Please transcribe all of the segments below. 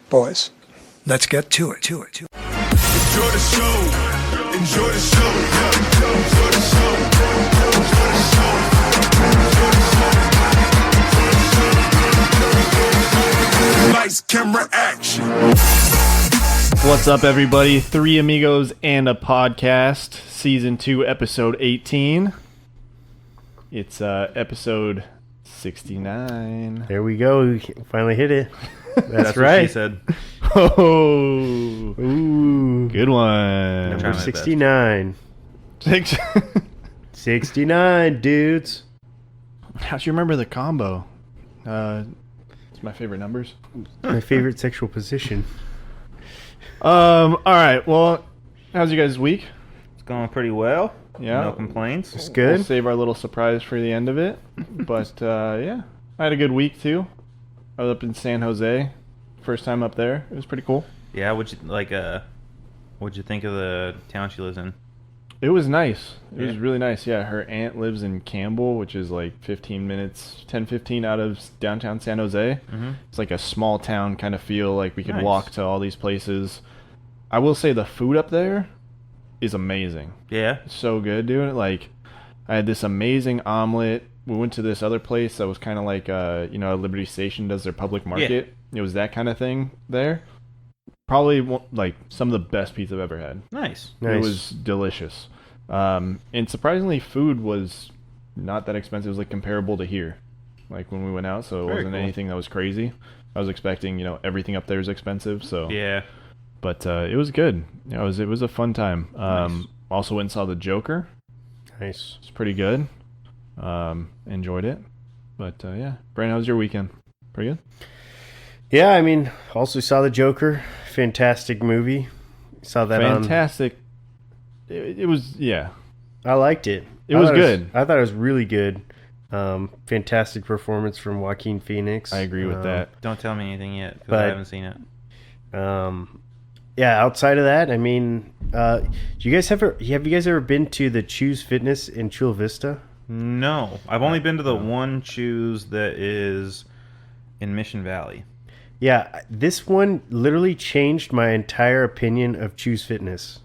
Boys, let's get to it. Enjoy the show. Enjoy the show. Enjoy the show. Enjoy the show. Lights, camera, action. What's up, everybody? Three Amigos and a Podcast, Season 2, Episode 18. It's episode 69. There we go. We finally hit it. That's What right. she said. Oh, Ooh. good one. Number trying my 69. 69, dudes. How'd you remember the combo? It's my favorite numbers. My favorite sexual position. All right. Well, how's you guys' week? It's going pretty well. Yeah. No complaints. It's good. We'll save our little surprise for the end of it. But yeah, I had a good week too. I was up in San Jose, first time up there. It was pretty cool. Yeah, what'd you think of the town she lives in? It was nice. It was Yeah. really nice. Yeah, her aunt lives in Campbell, which is like 15 minutes, 10-15 out of downtown San Jose. Mm-hmm. It's like a small town kind of feel, like we could Nice. walk to all these places. I will say the food up there is amazing. Yeah. So good, dude. Like, I had this amazing omelet. We went to this other place that was kind of like, Liberty Station does their public market. It was that kind of thing there. Probably like some of the best pizza I've ever had. Nice. It was delicious. And surprisingly, food was not that expensive. It was like comparable to here, like when we went out. So it Very wasn't cool. anything that was crazy. I was expecting, everything up there is expensive. So Yeah. but it was good. It was a fun time. Nice. Also went and saw the Joker. Nice. It's pretty good. Enjoyed it. But yeah, Brandon, how was your weekend? Pretty good. Yeah, I mean, also saw the Joker. Fantastic movie. Saw that Fantastic. It was, yeah. I liked it. It was good. I thought it was really good. Fantastic performance from Joaquin Phoenix. I agree with that. Don't tell me anything yet because But- I haven't seen it. Yeah, outside of that, I mean, have you guys ever been to the Choose Fitness in Chula Vista? No, I've only been to the one Choose that is in Mission Valley. Yeah, this one literally changed my entire opinion of Choose Fitness.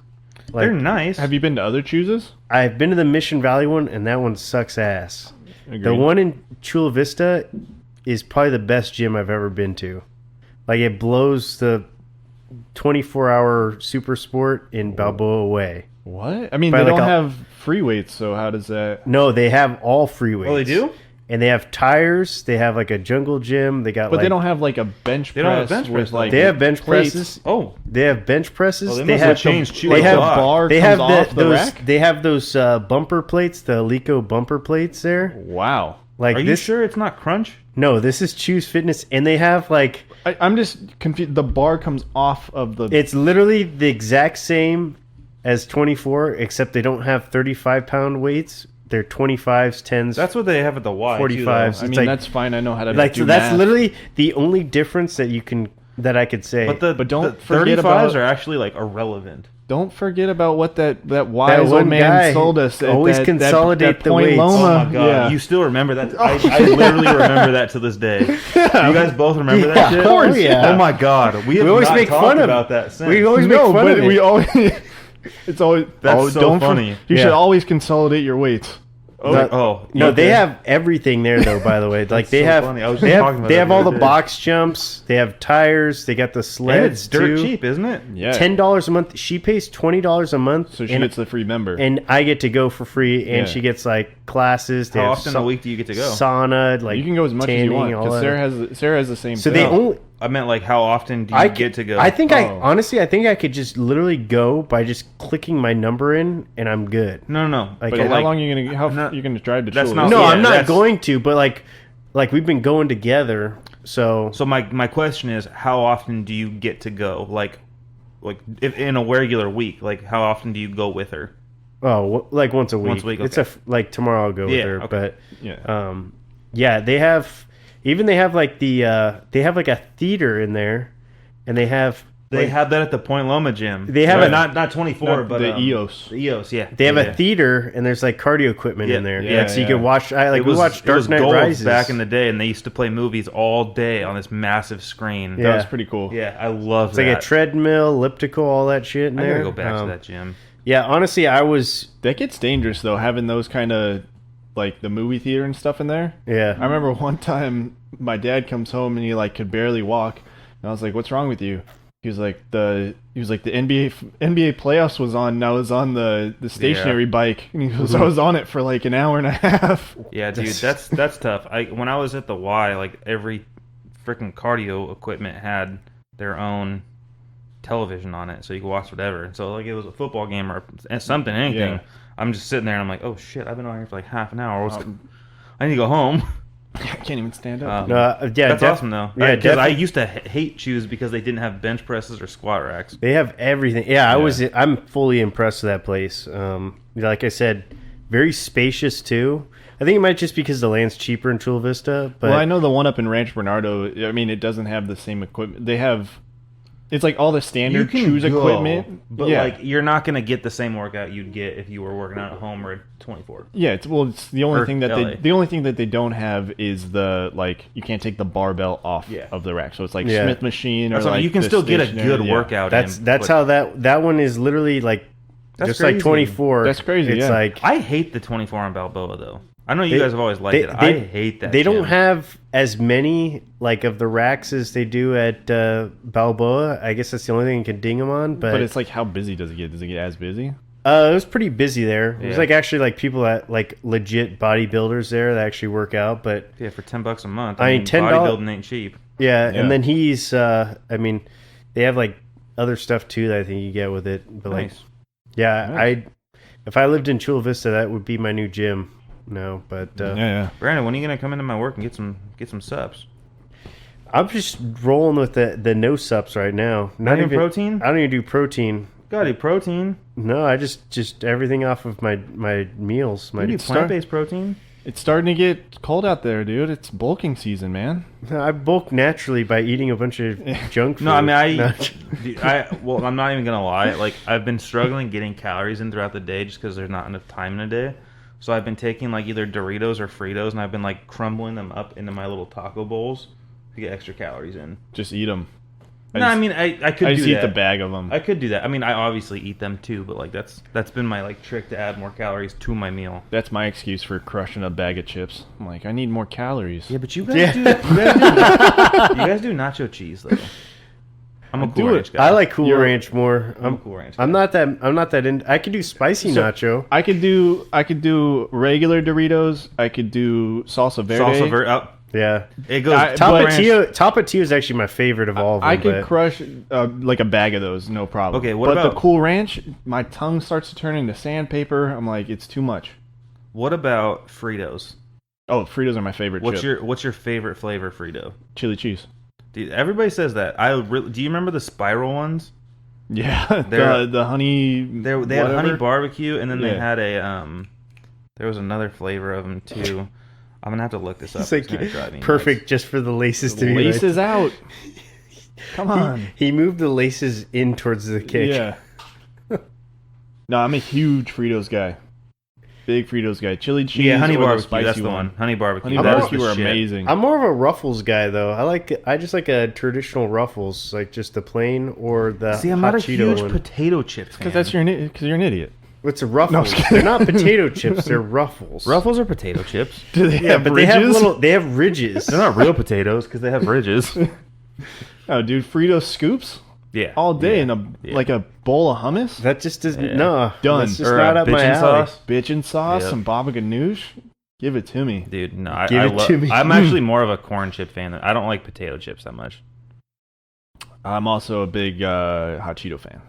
Like, They're nice. Have you been to other chooses? I've been to the Mission Valley one, and that one sucks ass. Agreed. The one in Chula Vista is probably the best gym I've ever been to. Like, it blows the 24-hour super sport in Balboa away. What? I mean, By they like don't a- have free weights, so how does that... No, they have all free weights. Oh, they do? And they have tires. They have like a jungle gym. They got But like, they don't have like a bench They don't have press bench press, with like They have bench plates. presses. Oh, They have bench presses. well, they they must have have changed Choose they a have lot. bar They comes have off the those. rack? They have those bumper plates, the Alico bumper plates there. Wow. Like are you this. sure it's not Crunch? No, this is Choose Fitness, and they have like I'm just confused. The bar comes off of the... it's literally the exact same as 24, except they don't have 35-pound weights. They're 25s, 10s. That's what they have at the Y. 45s. I it's mean, like- that's fine. I know how to like do so that's math. literally the only difference that I could say. But don't the forget 35s about- are actually like irrelevant. Don't forget about what that wise old one man guy sold us. At always that consolidate that the Point weights. Loma. Oh my god, Yeah. you still remember that? I literally remember that to this day. You guys both remember that shit? of course, yeah. Oh my god, we have always not make talked fun of about that since. We always make No, fun but of it. we always... It's always... That's so don't funny. You Yeah. should always consolidate your weights. Oh, No, okay. they have everything there though. By the way, like they so have, funny. I was just they talking have, about they that have the all other the day. box jumps. They have tires. They got the And sleds it's dirt too. cheap, isn't it? Yeah. $10 a month. She pays $20 a month, So she and, gets the free member. and I get to go for free. And Yeah. she gets like classes. They How have often a week do you get to go? Sauna, like you can go as much as you tanning, want all because that. Sarah has the same. So thing. they only. I meant like how often do you get to go? I think Oh. honestly, I think I could just literally go by just clicking my number in, and I'm good. no. Like, But I- how long are you gonna? How No, you gonna drive to? that's Chula not- Vista? No, Yeah, I'm not that's- going to. But like we've been going together, so So my question is, how often do you get to go? Like if in a regular week, like how often do you go with her? like once a week. Once a week, It's okay. like tomorrow I'll go with Yeah, her. okay. Yeah. Yeah, they have like they have like a theater in there, and they have They have that at the Point Loma gym. They have not 24, but the EOS. The EOS, yeah. They have a theater, and there's like cardio equipment in there. Yeah, So you can watch. We watched it Dark was Knight gold Rises back in the day, and they used to play movies all day on this massive screen. That Yeah. was pretty cool. Yeah, I love It's that. like a treadmill, elliptical, all that shit in I there. gotta go back to that gym. Yeah, honestly, I was. That gets dangerous though, having those kind of like the movie theater and stuff in there. Yeah. I remember one time my dad comes home and he like could barely walk, and I was like, "What's wrong with you?" He was like the NBA playoffs was on, and I was on the stationary bike, and he goes, "I was on it for like an hour and a half." Yeah, dude, that's tough. When I was at the Y, like every freaking cardio equipment had their own television on it, so you could watch whatever. So like it was a football game or something, anything. Yeah. I'm just sitting there and I'm like, oh shit, I've been on here for like half an hour. I need to go home. I can't even stand up. That's awesome though. Yeah, Because I used to hate shoes because they didn't have bench presses or squat racks. They have everything. Yeah, I'm fully impressed with that place. Like I said, very spacious too. I think it might just because the land's cheaper in Chula Vista. But well, I know the one up in Rancho Bernardo. I mean, it doesn't have the same equipment. They have. It's like all the standard shoes equipment, but like you're not gonna get the same workout you'd get if you were working out at home or at 24. Yeah, it's the only Or thing that LA. the only thing that they don't have is the like you can't take the barbell off of the rack, so it's like Yeah. Smith machine or That's what I mean, like you can the still get a stationary- good yeah. workout. that's how that one is literally like That's just like crazy. 24. That's crazy, It's yeah. like I hate the 24 on Balboa though. I know you guys have always liked they- it. they- I hate that. They don't gym. have as many like of the racks as they do at Balboa. I guess that's the only thing you can ding them on. But, But it's like, how busy does it get? Does it get as busy? it was pretty busy there. It was Yeah. like actually like people that like legit bodybuilders there that actually work out. But Yeah, for $10 a month. I mean, $10 bodybuilding ain't cheap. yeah, Yeah. and then he's I mean, they have like other stuff too that I think you get with it. But like, Nice. yeah, Nice. if I lived in Chula Vista, that would be my new gym. No, but Yeah. Brandon, when are you gonna come into my work and get some subs? I'm just rolling with the no sups right now. Not even protein? I don't even do protein. Gotta do protein. No, I just everything off of my meals. My You do plant-based protein. It's starting to get cold out there, dude. It's bulking season, man. I bulk naturally by eating a bunch of junk food. No, I mean No. well, I'm not even gonna lie. Like I've been struggling getting calories in throughout the day just because there's not enough time in a day. So I've been taking like either Doritos or Fritos, and I've been like crumbling them up into my little taco bowls to get extra calories in. Just eat them. I mean, I could I do just eat that. the bag of them. I could do that. I mean, I obviously eat them too, but like that's been my like trick to add more calories to my meal. That's my excuse for crushing a bag of chips. I'm like, I need more calories. Yeah, but you guys do nacho cheese though. I'm a do Cool it. Ranch guy. I like Cool You're- Ranch more. I'm a Cool Ranch guy. I'm not that in. I could do spicy nacho. I could do regular Doritos. I could do salsa verde. Salsa verde. Yeah, It goes Tapatio is actually my favorite of all of them. I could but- crush like a bag of those, no problem. Okay, what but about- the Cool Ranch? My tongue starts to turn into sandpaper. I'm like, it's too much. What about Fritos? Oh, Fritos are my favorite. What's chip. your favorite flavor Frito? Chili cheese? Dude, everybody says that. Do you remember the spiral ones? Yeah, They're- the honey. They had whatever. honey barbecue, and then they Yeah. had a there was another flavor of them too. I'm gonna have to look this up. It's like gonna drive me perfect nuts. just for the laces to be right. Laces out. Come on. He moved the laces in towards the kick. Yeah. No, I'm a huge Fritos guy. Big Fritos guy. Chili cheese. Yeah, honey or the barbecue. spicy That's the one. Honey barbecue. Honey That is barbecue the are shit. amazing. I'm more of a Ruffles guy though. I just like a traditional Ruffles, like just the plain or the See, I'm hot not a Cheeto huge one. potato chip fan. Because you're an idiot. What's a Ruffles? kidding. They're not potato chips. They're Ruffles. Ruffles are potato chips. Do they Yeah, have but ridges? they have ridges. They're not real potatoes because they have ridges. Oh, dude, Fritos scoops Yeah, all day yeah. in a Yeah. like a bowl of hummus. That just doesn't. Yeah. No, Done. That's just Or not a up my bitchin' alley. sauce. Bitchin' sauce, Yep. some baba ganoush. Give it to me. Dude, no, Give I it to me. I'm actually more of a corn chip fan. I don't like potato chips that much. I'm also a big hot Cheeto fan.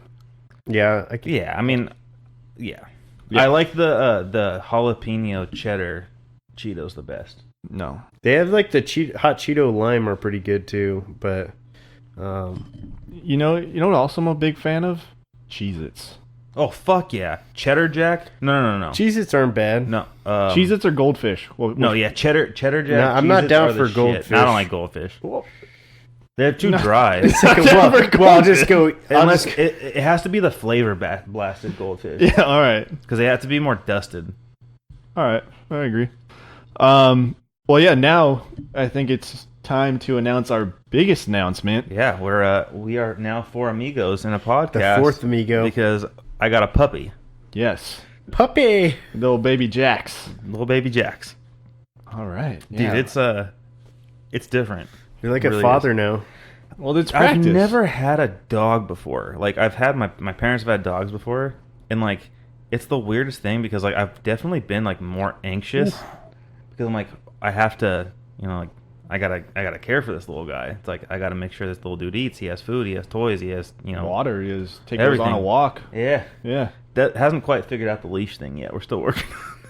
Yeah, Yeah, I mean, yeah. Yeah. I like the jalapeno cheddar Cheetos the best. No. they have like the hot Cheeto lime are pretty good too. But You know what also I'm a big fan of? Cheez-Its. Oh fuck yeah, cheddar jack? No. Cheez-Its aren't bad. No, Cheez-Its or Goldfish? no, yeah, cheddar jack. No, I'm not Cheez-Its down are the for shit. Goldfish. I don't like goldfish. They're too dry. It's like, well, I'll just go. Unless it has to be the flavor blasted goldfish. Yeah, all right. Because they have to be more dusted. All right. I agree. Well, yeah, now I think it's time to announce our biggest announcement. Yeah, we are now 4 amigos in a podcast. The 4th amigo. Because I got a puppy. Yes. Puppy. Little baby Jax. Little baby Jax. All right. Dude, Yeah. it's different. You're like It a really father is. now. Well, it's practice. I've never had a dog before. Like, I've had my parents have had dogs before, and like, it's the weirdest thing because like I've definitely been like more anxious because I'm like I have to, like I gotta care for this little guy. It's like I gotta make sure this little dude eats. He has food. He has toys. He has Water is take those everything. on a walk. Yeah, Yeah. that hasn't quite figured out the leash thing yet. We're still working.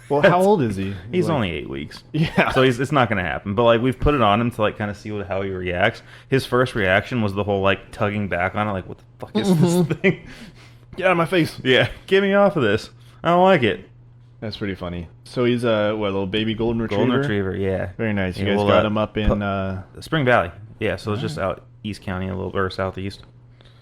Well, how old is he? He's Like- only 8 weeks. Yeah. So it's not going to happen. But, like, we've put it on him to, like, kind of see how he reacts. His first reaction was the whole, like, tugging back on it. Like, what the fuck is this thing? Get out of my face. Yeah. Get me off of this. I don't like it. That's pretty funny. So he's a little baby golden retriever? Golden retriever, yeah. Very nice. You Yeah, guys we'll, got him up in... Spring Valley. Yeah, so it's just out East County or southeast.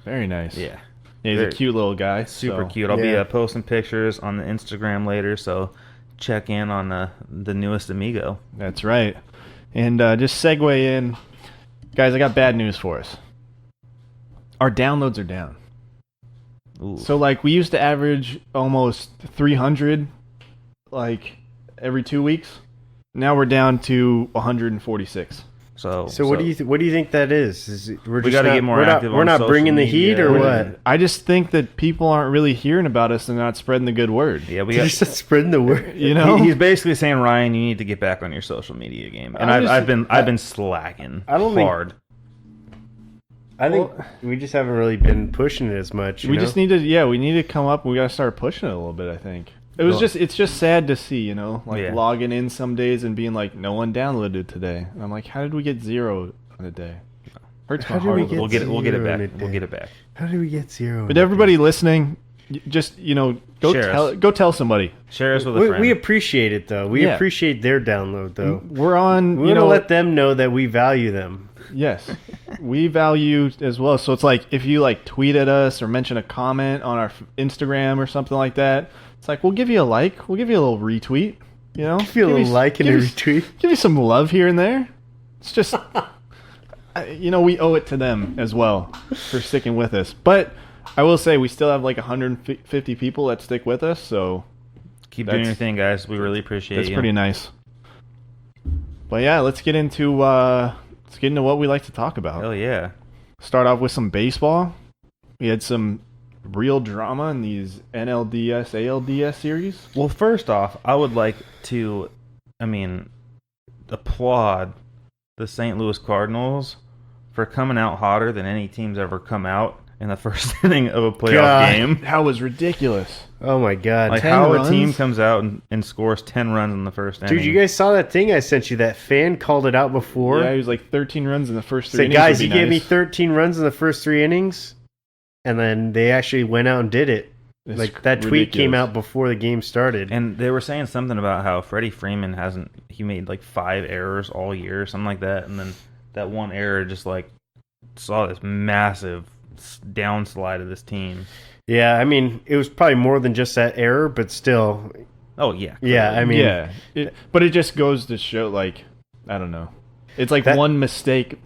very nice. Yeah. Yeah, he's Very- a cute little guy. Super so- cute. I'll be Yeah. posting pictures on the Instagram later, so check in on the newest amigo. That's right. And just segue in. Guys, I got bad news for us. Our downloads are down. Ooh. So, like, we used to average almost 300, like, every 2 weeks. Now we're down to 146. So what do you think that is? We gotta get more active We're on not social bringing the media. heat, or We're- what? I just think that people aren't really hearing about us and not spreading the good word. Yeah, we You're got. just spreading the word. You know? He's basically saying, Ryan, you need to get back on your social media game, and I've been slacking. I don't think- hard. I think we just haven't really been pushing it as much. We just need to, we need to come up. We got to start pushing it a little bit, I think. It's just sad to see, Yeah. logging in some days and being like, no one downloaded today. And I'm like, how did we get 0 on a day? Hurts my How did heart. we a little get bit. We'll get it zero in a back. day? We'll get it back. How did we get 0? But everybody listening, just Share go tell somebody. Share us with a friend. We appreciate it though. We Yeah. appreciate their download though. We're on. We want to let them know that we value them. Yes, we value as well. So it's like if you tweet at us or mention a comment on our Instagram or something like that, it's like we'll give you a like, we'll give you a little retweet. Feel a like and a retweet. Give you some love here and there. It's just, we owe it to them as well for sticking with us. But I will say we still have like 150 people that stick with us, so Keep doing your thing, guys. We really appreciate that's you. pretty nice. But yeah, let's get into what we like to talk about. Hell yeah. Start off with some baseball. We had some real drama in these NLDS, ALDS series. Well, first off, I would like to, applaud the St. Louis Cardinals for coming out hotter than any team's ever come out in the first inning of a playoff God. game. That was ridiculous. Oh my god. Like 10 how runs? a team comes out and scores 10 runs in the first inning. Dude, you guys saw that thing I sent you? That fan called it out before. Yeah, he was like 13 runs in the first 3 Said, innings. guys, would he be gave me nice. 13 runs in the first 3 innings, and then they actually went out and did it. It's Like that tweet came ridiculous. out before the game started. And they were saying something about how Freddie Freeman he made like 5 errors all year, something like that. And then that one error just saw this massive downslide of this team. Yeah, it was probably more than just that error, but still. Oh, yeah. Yeah, Yeah, but it just goes to show, I don't know. It's like That- one mistake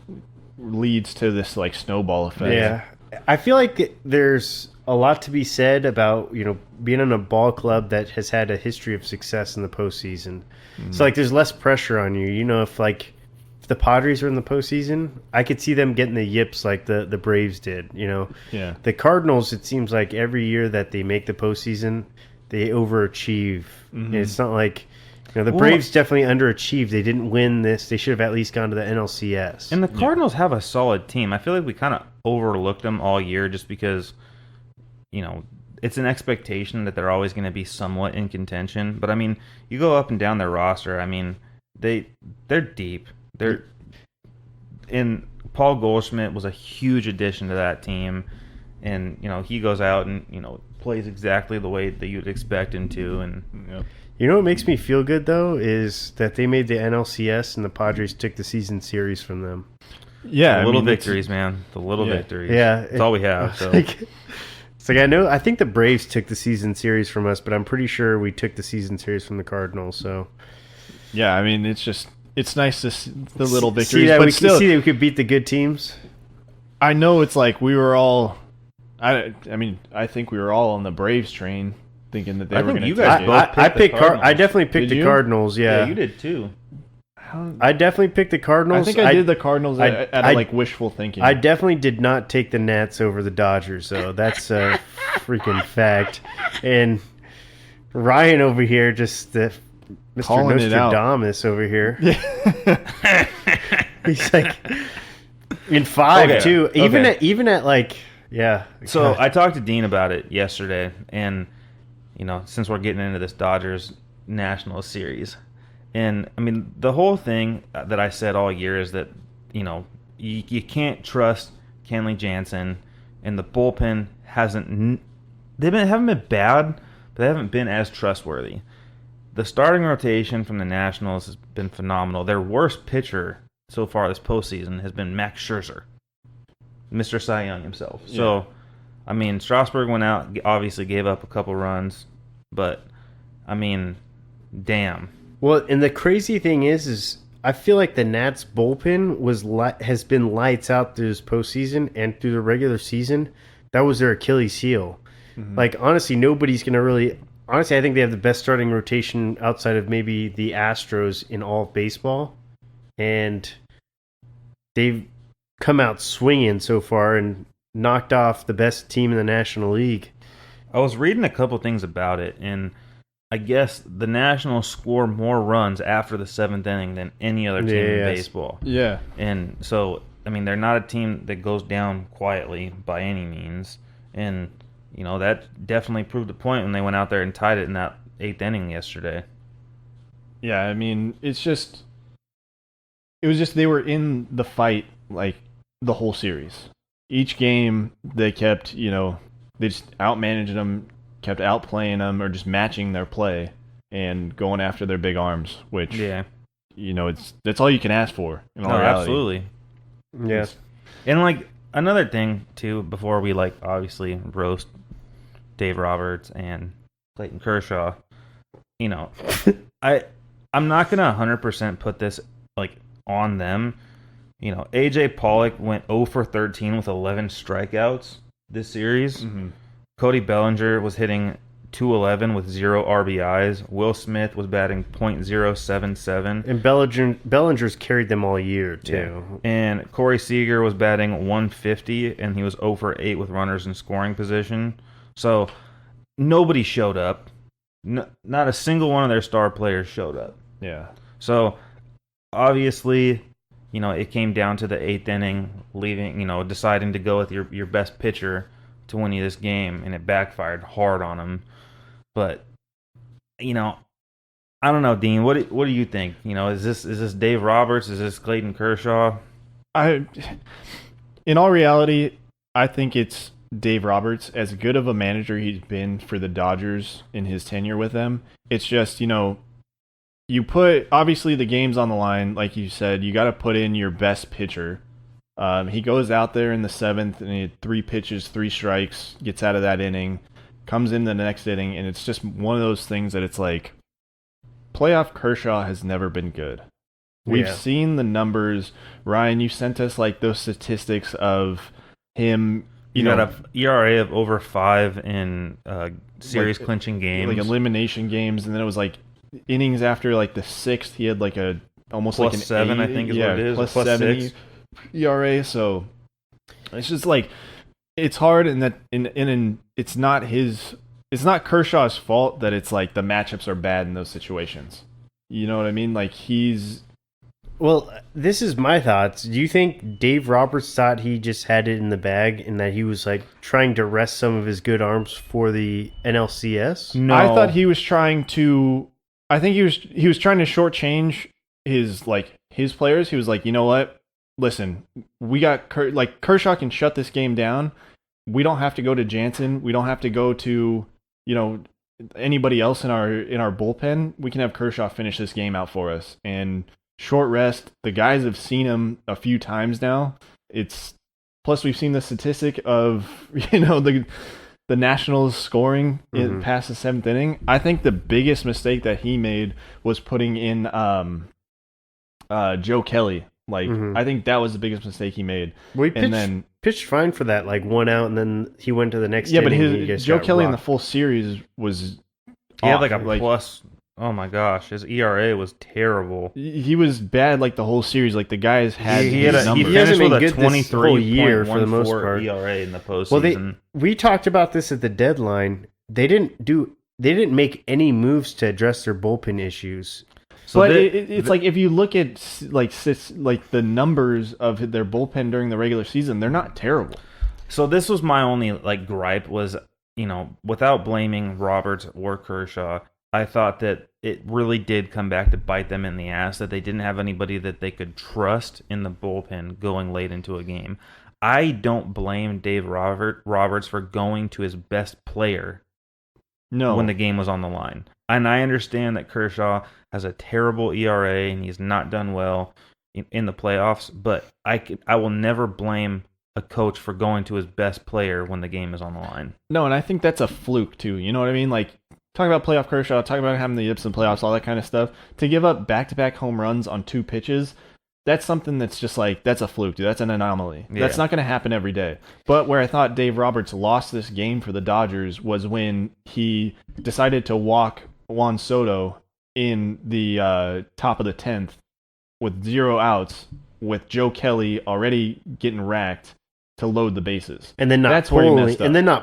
leads to this snowball effect. Yeah. I feel like there's a lot to be said about, being in a ball club that has had a history of success in the postseason. So, there's less pressure on you. If the Padres were in the postseason, I could see them getting the yips like the Braves did, Yeah. The Cardinals, it seems like every year that they make the postseason, they overachieve. And it's not like, the Braves definitely underachieved. They didn't win this. They should have at least gone to the NLCS. And the Cardinals have a solid team. I feel like we kind of overlooked them all year just because, it's an expectation that they're always going to be somewhat in contention. But, you go up and down their roster, they're deep. And Paul Goldschmidt was a huge addition to that team. And, he goes out and, plays exactly the way that you'd expect him to. And Yep. You know what makes me feel good, though, is that they made the NLCS and the Padres took the season series from them. Yeah, The little I mean, it's- victories, man. The little Yeah. victories. Yeah, That's all we have. So. It's like I think the Braves took the season series from us, but I'm pretty sure we took the season series from the Cardinals. So Yeah, I mean, it's nice to see the little victories, see that but we still, see that we could beat the good teams. I know it's like we were all. I mean, I think we were all on the Braves train, thinking that they I were think going you to guys take both it. picked I the picked. I Cardinals. definitely picked Did the you? Cardinals. Yeah. Yeah, you did too. I definitely picked the Cardinals. I think I did the Cardinals I- out of like wishful thinking. I definitely did not take the Nats over the Dodgers, so that's a freaking fact. And Ryan over here, just Mr. Calling it out. Nostradamus over here. He's like in 5 Okay, too. okay. Even at like yeah. So I talked to Dean about it yesterday, and since we're getting into this Dodgers National Series, and I mean the whole thing that I said all year is that you can't trust Kenley Jansen, and the bullpen haven't been bad, but they haven't been as trustworthy. The starting rotation from the Nationals has been phenomenal. Their worst pitcher so far this postseason has been Max Scherzer, Mr. Cy Young himself. Yeah. So, I mean, Strasburg went out, obviously gave up a couple runs, but, I mean, damn. Well, and the crazy thing is I feel like the Nats bullpen has been lights out through this postseason and through the regular season. That was their Achilles heel. Mm-hmm. Like honestly, nobody's gonna really. Honestly, I think they have the best starting rotation outside of maybe the Astros in all of baseball, and they've come out swinging so far and knocked off the best team in the National League. I was reading a couple things about it, and I guess the Nationals score more runs after the 7th inning than any other team in Yes. baseball. Yeah. And so, I mean, they're not a team that goes down quietly by any means. And, that definitely proved the point when they went out there and tied it in that 8th inning yesterday. Yeah, I mean, it was just they were in the fight like the whole series. Each game they kept, they just outmanaged them, kept outplaying them or just matching their play and going after their big arms, which that's all you can ask for in all No, reality. absolutely. Yes. And like another thing too, before we obviously roast Dave Roberts and Clayton Kershaw, I'm not gonna 100% put this on them. AJ Pollock went 0 for 13 with 11 strikeouts this series. Mm-hmm. Cody Bellinger was hitting .211 with 0 RBIs. Will Smith was batting .077. And Bellinger's carried them all year too. And Corey Seager was batting .150, and he was 0 for 8 with runners in scoring position. So nobody showed up. Not a single one of their star players showed up. Yeah. So obviously, it came down to the 8th inning, deciding to go with your best pitcher to win you this game, and it backfired hard on him. But I don't know, Dean. What do you think? Is this Dave Roberts? Is this Clayton Kershaw? In all reality, I think it's Dave Roberts. As good of a manager he's been for the Dodgers in his tenure with them, it's just you put obviously the game's on the line, like you said. You got to put in your best pitcher. He goes out there in the 7th and he had 3 pitches, 3 strikes, gets out of that inning, comes in the next inning, and it's just one of those things that it's like playoff Kershaw has never been good. We've seen the numbers. Ryan, you sent us those statistics of him. You got a ERA of over 5 in series clinching games, like elimination games, and then it was innings after the 6th, he had almost plus an 7, 8, I think is what it is, plus plus 7 6. ERA. So it's just it's hard, and it's not it's not Kershaw's fault that it's the matchups are bad in those situations. You know what I mean? Well, this is my thoughts. Do you think Dave Roberts thought he just had it in the bag and that he was trying to rest some of his good arms for the NLCS? No, I thought he was trying to. I think he was trying to shortchange his his players. He was like, you know what? Listen, we got Kershaw can shut this game down. We don't have to go to Jansen. We don't have to go to anybody else in our bullpen. We can have Kershaw finish this game out for us. And short rest. The guys have seen him a few times now. Plus we've seen the statistic of the Nationals scoring in past the 7th inning. I think the biggest mistake that he made was putting in Joe Kelly. I think that was the biggest mistake he made. Well, he pitched fine for that, 1 out, and then he went to the next inning. Yeah, but Joe Kelly in the full series was he had a plus. Oh my gosh, his ERA was terrible. He was bad the whole series. The guys had he numbers. finished with a good this whole year for the most part. ERA in the postseason. Well, we talked about this at the deadline. They didn't make any moves to address their bullpen issues. So but it's if you look at the numbers of their bullpen during the regular season, they're not terrible. So this was my only gripe was, without blaming Roberts or Kershaw, I thought that it really did come back to bite them in the ass that they didn't have anybody that they could trust in the bullpen going late into a game. I don't blame Dave Roberts for going to his best player when the game was on the line. And I understand that Kershaw has a terrible ERA and he's not done well in the playoffs, but I will never blame a coach for going to his best player when the game is on the line. No, and I think that's a fluke too. You know what I mean? Talk about playoff Kershaw, talk about having the yips in playoffs, all that kind of stuff. To give up back-to-back home runs on 2 pitches, that's something that's just that's a fluke, dude. That's an anomaly. Yeah. That's not going to happen every day. But where I thought Dave Roberts lost this game for the Dodgers was when he decided to walk Juan Soto in the top of the 10th with 0 outs, with Joe Kelly already getting racked to load the bases. And then not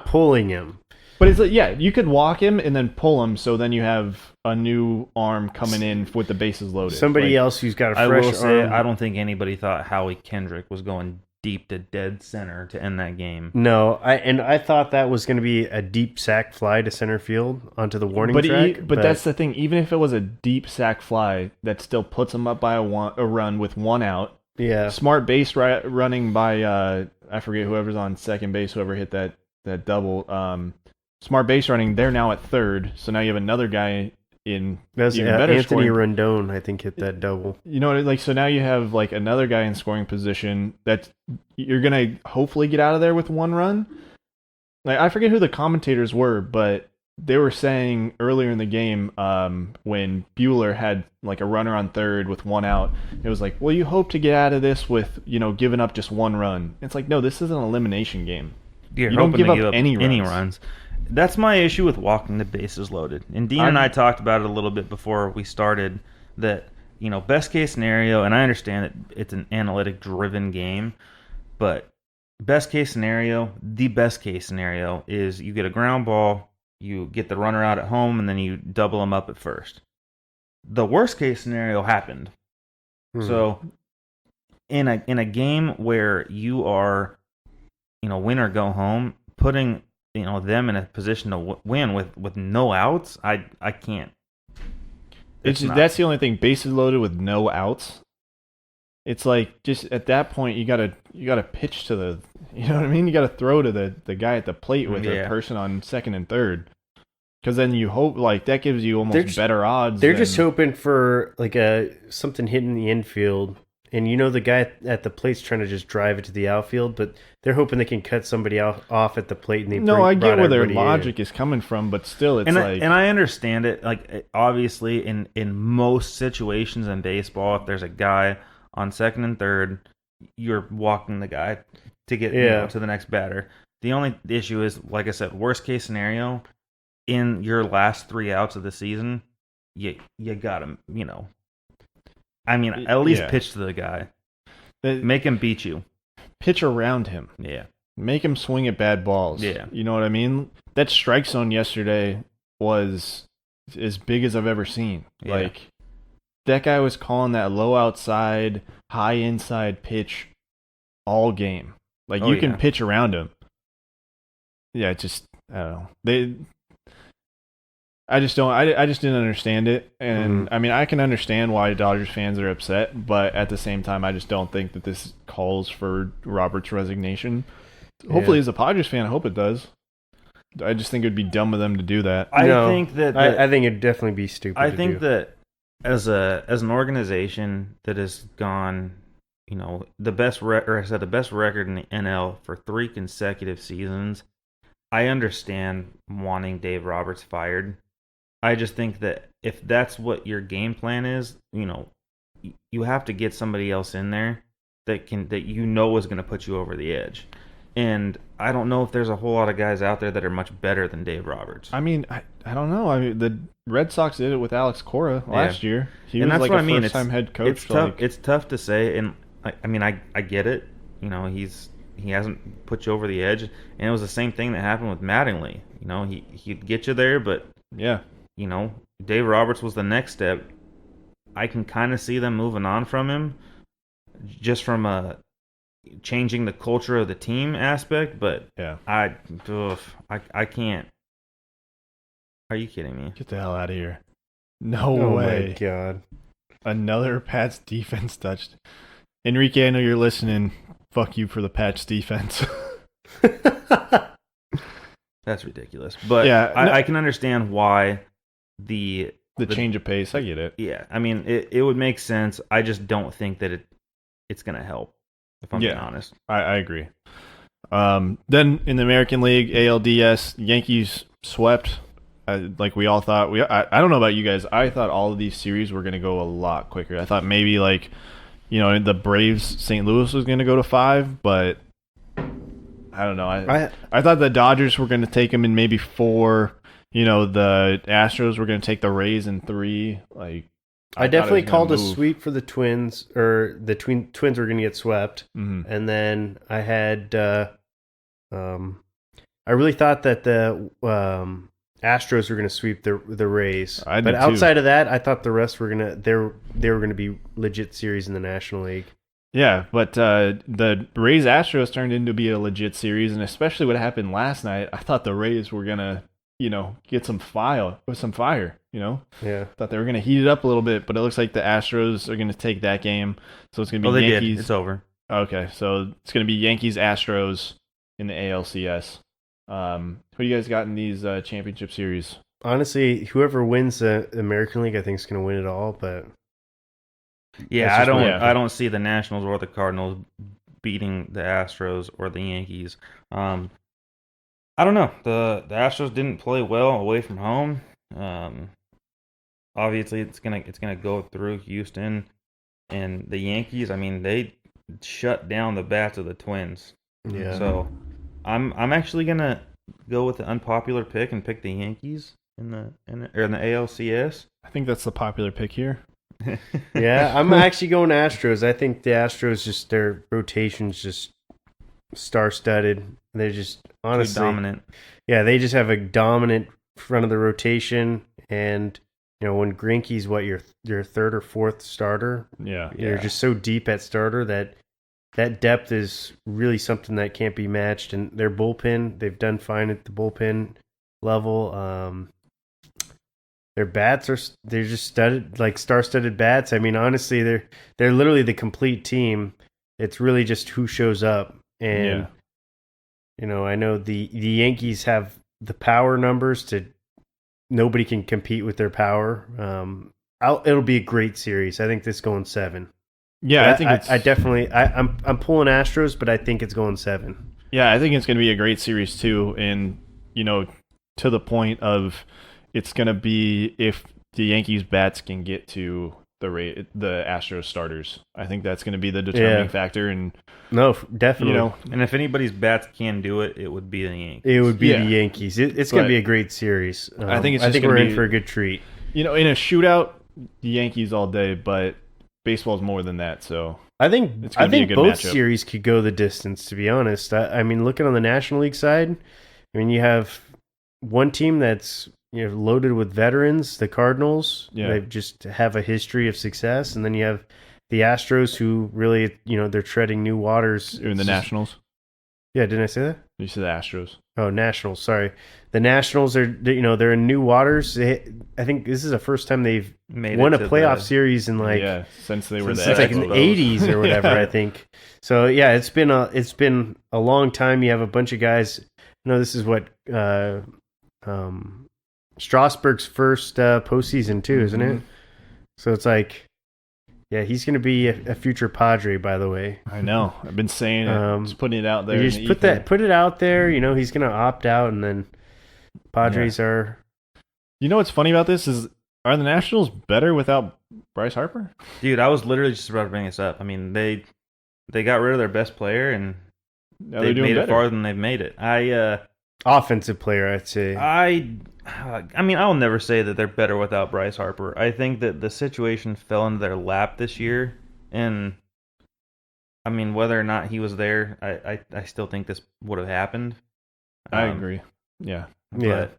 pulling him. But it's you could walk him and then pull him, so then you have a new arm coming in with the bases loaded. Somebody else who's got a fresh arm. Say, I don't think anybody thought Howie Kendrick was going deep to dead center to end that game. No, I thought that was going to be a deep sac fly to center field onto the warning track. But that's the thing. Even if it was a deep sac fly, that still puts him up by a run with 1 out. Yeah. Smart base running by I forget whoever's on second base, whoever hit that double. Smart base running, they're now at third, so now you have another guy in even better Anthony scoring. Rendon, I think, hit that double. So now you have another guy in scoring position that you're gonna hopefully get out of there with 1 run. I forget who the commentators were, but they were saying earlier in the game when Buehler had a runner on third with 1 out, it was well, you hope to get out of this with giving up just 1 run. It's no, this is an elimination game. You don't give up any runs. That's my issue with walking the bases loaded. And Dean and I talked about it a little bit before we started that, best case scenario, and I understand that it's an analytic-driven game, but the best case scenario is you get a ground ball, you get the runner out at home, and then you double them up at first. The worst case scenario happened. So in a game where you are, win or go home, putting them in a position to win with no outs, I can't. That's the only thing. Bases loaded with no outs. It's just at that point you gotta pitch to the, you know what I mean? You gotta throw to the guy at the plate with a person on second and third. Because then you hope that gives you almost better odds. They're just hoping for something hitting the infield. And the guy at the plate's trying to just drive it to the outfield, but they're hoping they can cut somebody off at the plate. And I get where their logic is coming from, but still, it's and I understand it. Obviously, in most situations in baseball, if there's a guy on second and third, you're walking the guy to get to the next batter. The only issue is, like I said, worst case scenario, in your last 3 outs of the season, you got him. At least pitch to the guy. Make him beat you. Pitch around him. Yeah. Make him swing at bad balls. Yeah. You know what I mean? That strike zone yesterday was as big as I've ever seen. Yeah. That guy was calling that low outside, high inside pitch all game. You can pitch around him. Yeah, I don't know. I just didn't understand it, and I mean I can understand why Dodgers fans are upset, but at the same time I just don't think that this calls for Roberts' resignation. Hopefully, as a Padres fan, I hope it does. I just think it'd be dumb of them to do that. I think it'd definitely be stupid. I think that as an organization that has gone, the best the best record in the NL for 3 consecutive seasons, I understand wanting Dave Roberts fired. I just think that if that's what your game plan is, you have to get somebody else in there that is going to put you over the edge. And I don't know if there's a whole lot of guys out there that are much better than Dave Roberts. I mean, I don't know. I mean, the Red Sox did it with Alex Cora last year. He and was that's like what a I mean. first-time head coach. It's tough. It's tough to say, and I get it. He hasn't put you over the edge, and it was the same thing that happened with Mattingly. He'd get you there, but yeah, Dave Roberts was the next step. I can kind of see them moving on from him, just from a changing the culture of the team aspect. But yeah, I can't. Are you kidding me? Get the hell out of here! No way! Oh my god! Another Pats defense touched. Enrique, I know you're listening. Fuck you for the Pats defense. That's ridiculous. But yeah, I can understand why the change of pace. I get it. Yeah, I mean, it would make sense. I just don't think that it's going to help, if I'm being honest. I agree. Then in the American League, ALDS, Yankees swept. Like we all thought. I don't know about you guys. I thought all of these series were going to go a lot quicker. I thought maybe the Braves St. Louis was going to go to 5, but I don't know. I thought the Dodgers were going to take them in maybe 4. The Astros were going to take the Rays in 3. I definitely called a sweep for the Twins, or the Twins were going to get swept. Mm-hmm. And then I had, I really thought that the Astros were going to sweep the Rays. But outside of that, I thought the rest were going to they were going to be legit series in the National League. Yeah, but the Rays Astros turned into be a legit series, and especially what happened last night, I thought the Rays were gonna, get some fire. Yeah. Thought they were gonna heat it up a little bit, but it looks like the Astros are gonna take that game, so it's gonna be they Yankees. did. It's over. Okay, so it's gonna be Yankees Astros in the ALCS. Who do you guys got in these championship series? Honestly, whoever wins the American League, I think is going to win it all. But yeah, I don't see the Nationals or the Cardinals beating the Astros or the Yankees. I don't know. The Astros didn't play well away from home. Obviously, it's gonna go through Houston, and the Yankees. I mean, they shut down the bats of the Twins. Yeah. So I'm actually gonna go with the unpopular pick and pick the Yankees in the ALCS. I think that's the popular pick here. Yeah, I'm actually going Astros. I think the Astros, their rotation's just star-studded. They're just honestly too dominant. Yeah, they just have a dominant front of the rotation, and when Greinke's your third or fourth starter, you're just so deep at starter that depth is really something that can't be matched. And their bullpen, they've done fine at the bullpen level. Their bats they're just studded, like star-studded bats. I mean, honestly, they're literally the complete team. It's really just who shows up. And I know the Yankees have the power numbers to nobody can compete with their power. It'll be a great series. I think this is going 7. Yeah, but I'm pulling Astros, but I think it's going 7. Yeah, I think it's going to be a great series too, and to the point of it's going to be if the Yankees bats can get to the Astros starters. I think that's going to be the determining factor. And no, definitely. And if anybody's bats can do it, it would be the Yankees. It would be the Yankees. It's going to be a great series. I think we're in for a good treat. In a shootout, the Yankees all day, but baseball's more than that. So I think both matchup. Series could go the distance. To be honest, I mean, looking on the National League side, I mean, you have one team that's loaded with veterans, the Cardinals. They just have a history of success, and then you have the Astros, who really, they're treading new waters. In the Nationals. Yeah, didn't I say that? You said the Astros. Oh, Nationals. Sorry, the Nationals are they're in new waters. I think this is the first time they've won a playoff series in since they were since like in the 80s or whatever. I think so. Yeah, it's been a long time. You have a bunch of guys. This is what Strasburg's first postseason too, isn't it? So it's like, yeah, he's going to be a future Padre, by the way. I know. I've been saying it. Just putting it out there. You in just the ether. put it out there. He's going to opt out, and then Padres are. You know what's funny about this is, are the Nationals better without Bryce Harper? Dude, I was literally just about to bring this up. I mean, they got rid of their best player, and Now they've they're doing made it better. farther than they've made it. Offensive player, I'd say. I mean, I'll never say that they're better without Bryce Harper. I think that the situation fell into their lap this year, and I mean, whether or not he was there, I still think this would have happened. I agree. Yeah. But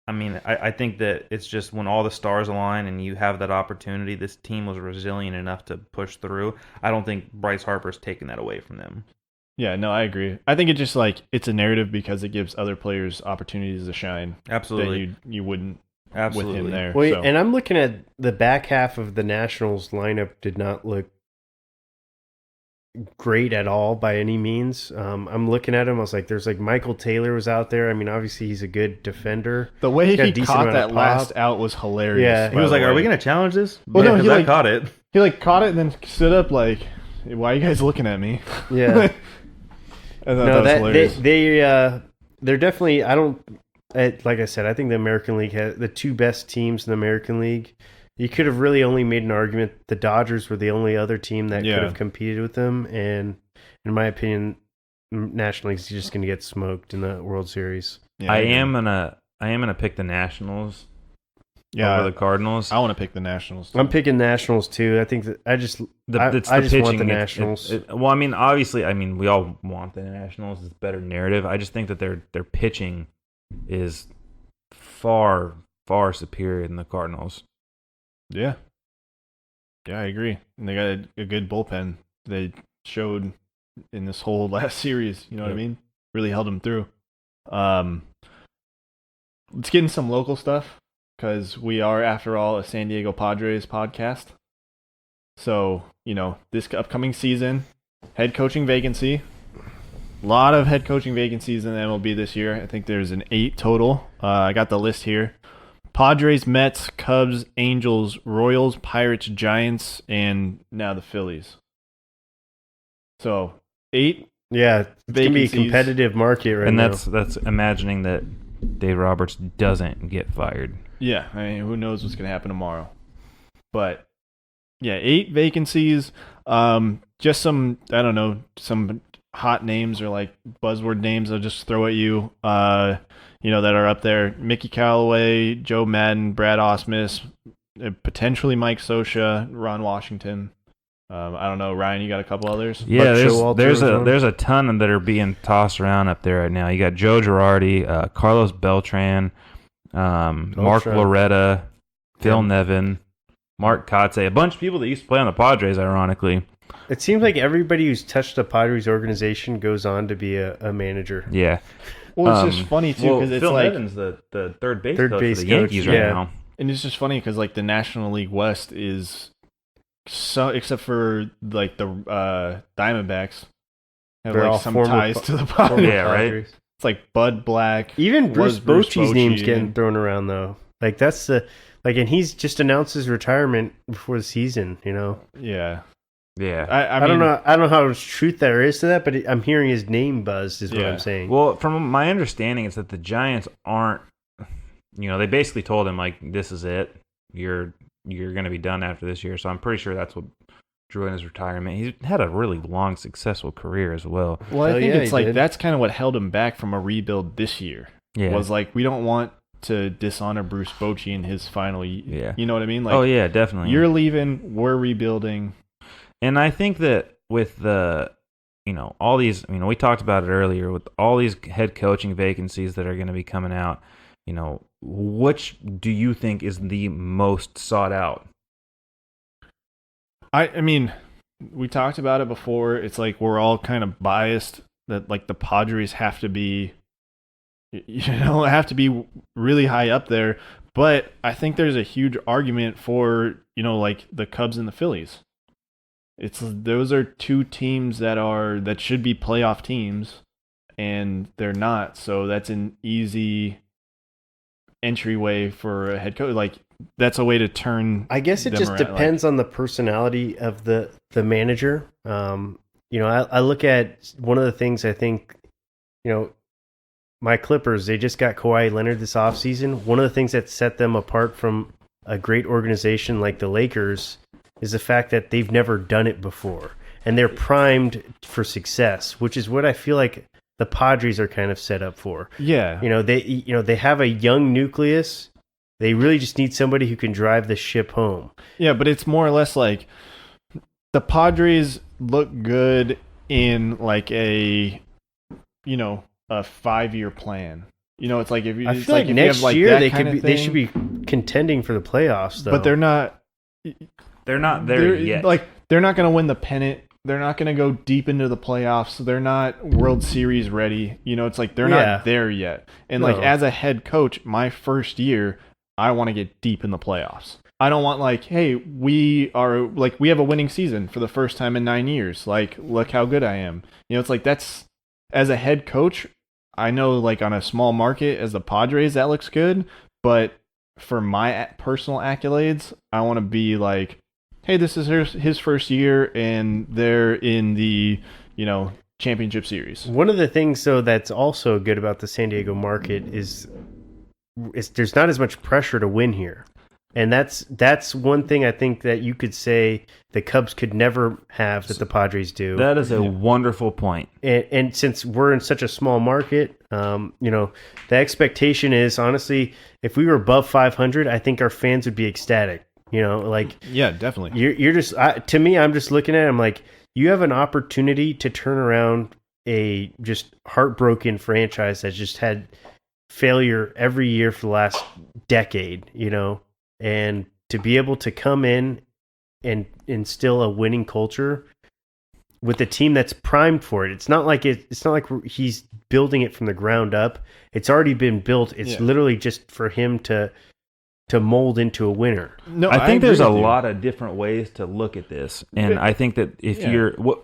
I mean, I think that it's just when all the stars align and you have that opportunity, this team was resilient enough to push through. I don't think Bryce Harper's taken that away from them. Yeah, no, I agree. I think it just it's a narrative because it gives other players opportunities to shine. Absolutely. That you wouldn't Absolutely. with him there. Well, so. and I'm looking at the back half of the Nationals lineup did not look great at all by any means. I'm looking at him. I was like, there's Michael Taylor was out there. I mean, obviously he's a good defender. The way got a he decent caught amount that of last pop. out was hilarious. Yeah. He was like, "Are we going to challenge this?" Well, no, he I caught it. He caught it and then stood up like, "Why are you guys looking at me?" Yeah. I thought that was hilarious. they're definitely. Like I said, I think the American League has the two best teams in the American League. You could have really only made an argument the Dodgers were the only other team that could have competed with them, and in my opinion, National League's just going to get smoked in the World Series. Yeah, I am gonna pick the Nationals Yeah, over the Cardinals. I want to pick the Nationals. I'm picking Nationals too. I think that I just want the pitching. Nationals. Well, I mean, obviously, we all want the Nationals. It's better narrative. I just think that their pitching is far superior than the Cardinals. Yeah, I agree. And they got a good bullpen. They showed in this whole last series. You know what I mean? Really held them through. Let's get into some local stuff, because we are, after all, a San Diego Padres podcast. So, this upcoming season, head coaching vacancy. A lot of head coaching vacancies in the MLB this year. I think there's 8 total. I got the list here. Padres, Mets, Cubs, Angels, Royals, Pirates, Giants, and now the Phillies. So, 8 Yeah, it's going to be a vacancies. competitive market right now. And that's imagining that Dave Roberts doesn't get fired. Yeah, who knows what's going to happen tomorrow. But, yeah, 8 vacancies. Just some, I don't know, some hot names or buzzword names I'll just throw at you, that are up there. Mickey Callaway, Joe Maddon, Brad Ausmus, potentially Mike Socia, Ron Washington. I don't know, Ryan, you got a couple others? Yeah, Showalter there's a ton that are being tossed around up there right now. You got Joe Girardi, Carlos Beltran, Mark Loretta, Phil Nevin, Mark Kotze, a bunch of people that used to play on the Padres, ironically. It seems like everybody who's touched the Padres organization goes on to be a manager. Yeah. Well, it's just funny, too, because it's Phil Nevin's the third base Third coach base for the coach, Yankees yeah. right now. And it's just funny because the National League West is so, except for the Diamondbacks, have They're all some former ties to the former Padres. Yeah, right. Padres. It's like Bud Black. Even Bruce Bochy's name's Bochy. getting thrown around though. That's the and he's just announced his retirement before the season. Yeah, Yeah. I don't know. I don't know how much truth there is to that, but I'm hearing his name buzzed. Is what Yeah. I'm saying. Well, from my understanding, it's that the Giants aren't. They basically told him this is it. You're going to be done after this year. So I'm pretty sure that's what drew in his retirement. He's had a really long, successful career as well. Well, I Hell think yeah, it's he did. that's kind of what held him back from a rebuild this year. Yeah. Was we don't want to dishonor Bruce Bochy in his final year. Yeah. You know what I mean? Oh yeah, definitely. You're leaving, we're rebuilding. And I think that with the, all these, we talked about it earlier, with all these head coaching vacancies that are going to be coming out, which do you think is the most sought out? I mean, we talked about it before. It's we're all kind of biased that the Padres have to be, have to be really high up there. But I think there's a huge argument for, the Cubs and the Phillies. Those are 2 teams that should be playoff teams, and they're not. So that's an easy entryway for a head coach. Like that's a way to turn. I guess it them just around, depends on the personality of the manager. I look at one of the things I think, my Clippers, they just got Kawhi Leonard this offseason. One of the things that set them apart from a great organization like the Lakers is the fact that they've never done it before. And they're primed for success, which is what I feel like the Padres are kind of set up for. Yeah. They have a young nucleus. They really just need somebody who can drive the ship home. Yeah, but it's more or less like the Padres look good in like a 5-year plan. It's like if you. I it's feel like if you next have, like, year that they kind could of be. They thing, should be contending for the playoffs, though. but they're not. They're not there yet. Like they're not going to win the pennant. They're not going to go deep into the playoffs. They're not World Series ready. It's like they're not there yet. And like No. as a head coach, my first year, I want to get deep in the playoffs. I don't want like, hey, we have a winning season for the first time in 9 years. Like, look how good I am. It's like that's as a head coach. I know like on a small market as the Padres, that looks good. But for my personal accolades, I want to be like, hey, this is his first year, and they're in the championship series. One of the things, though, that's also good about the San Diego market is there's not as much pressure to win here, and that's one thing I think that you could say the Cubs could never have that the Padres do. That is a wonderful point. And since we're in such a small market, the expectation is honestly, if we were above 500, I think our fans would be ecstatic. Yeah, definitely. You're just to me, I'm just looking at it, I'm like, you have an opportunity to turn around a just heartbroken franchise that's just had failure every year for the last decade, and to be able to come in and instill a winning culture with a team that's primed for it. It's not like he's building it from the ground up. It's already been built. It's literally just for him to mold into a winner. No, I think there's a agree with you. lot of different ways to look at this. And I think that if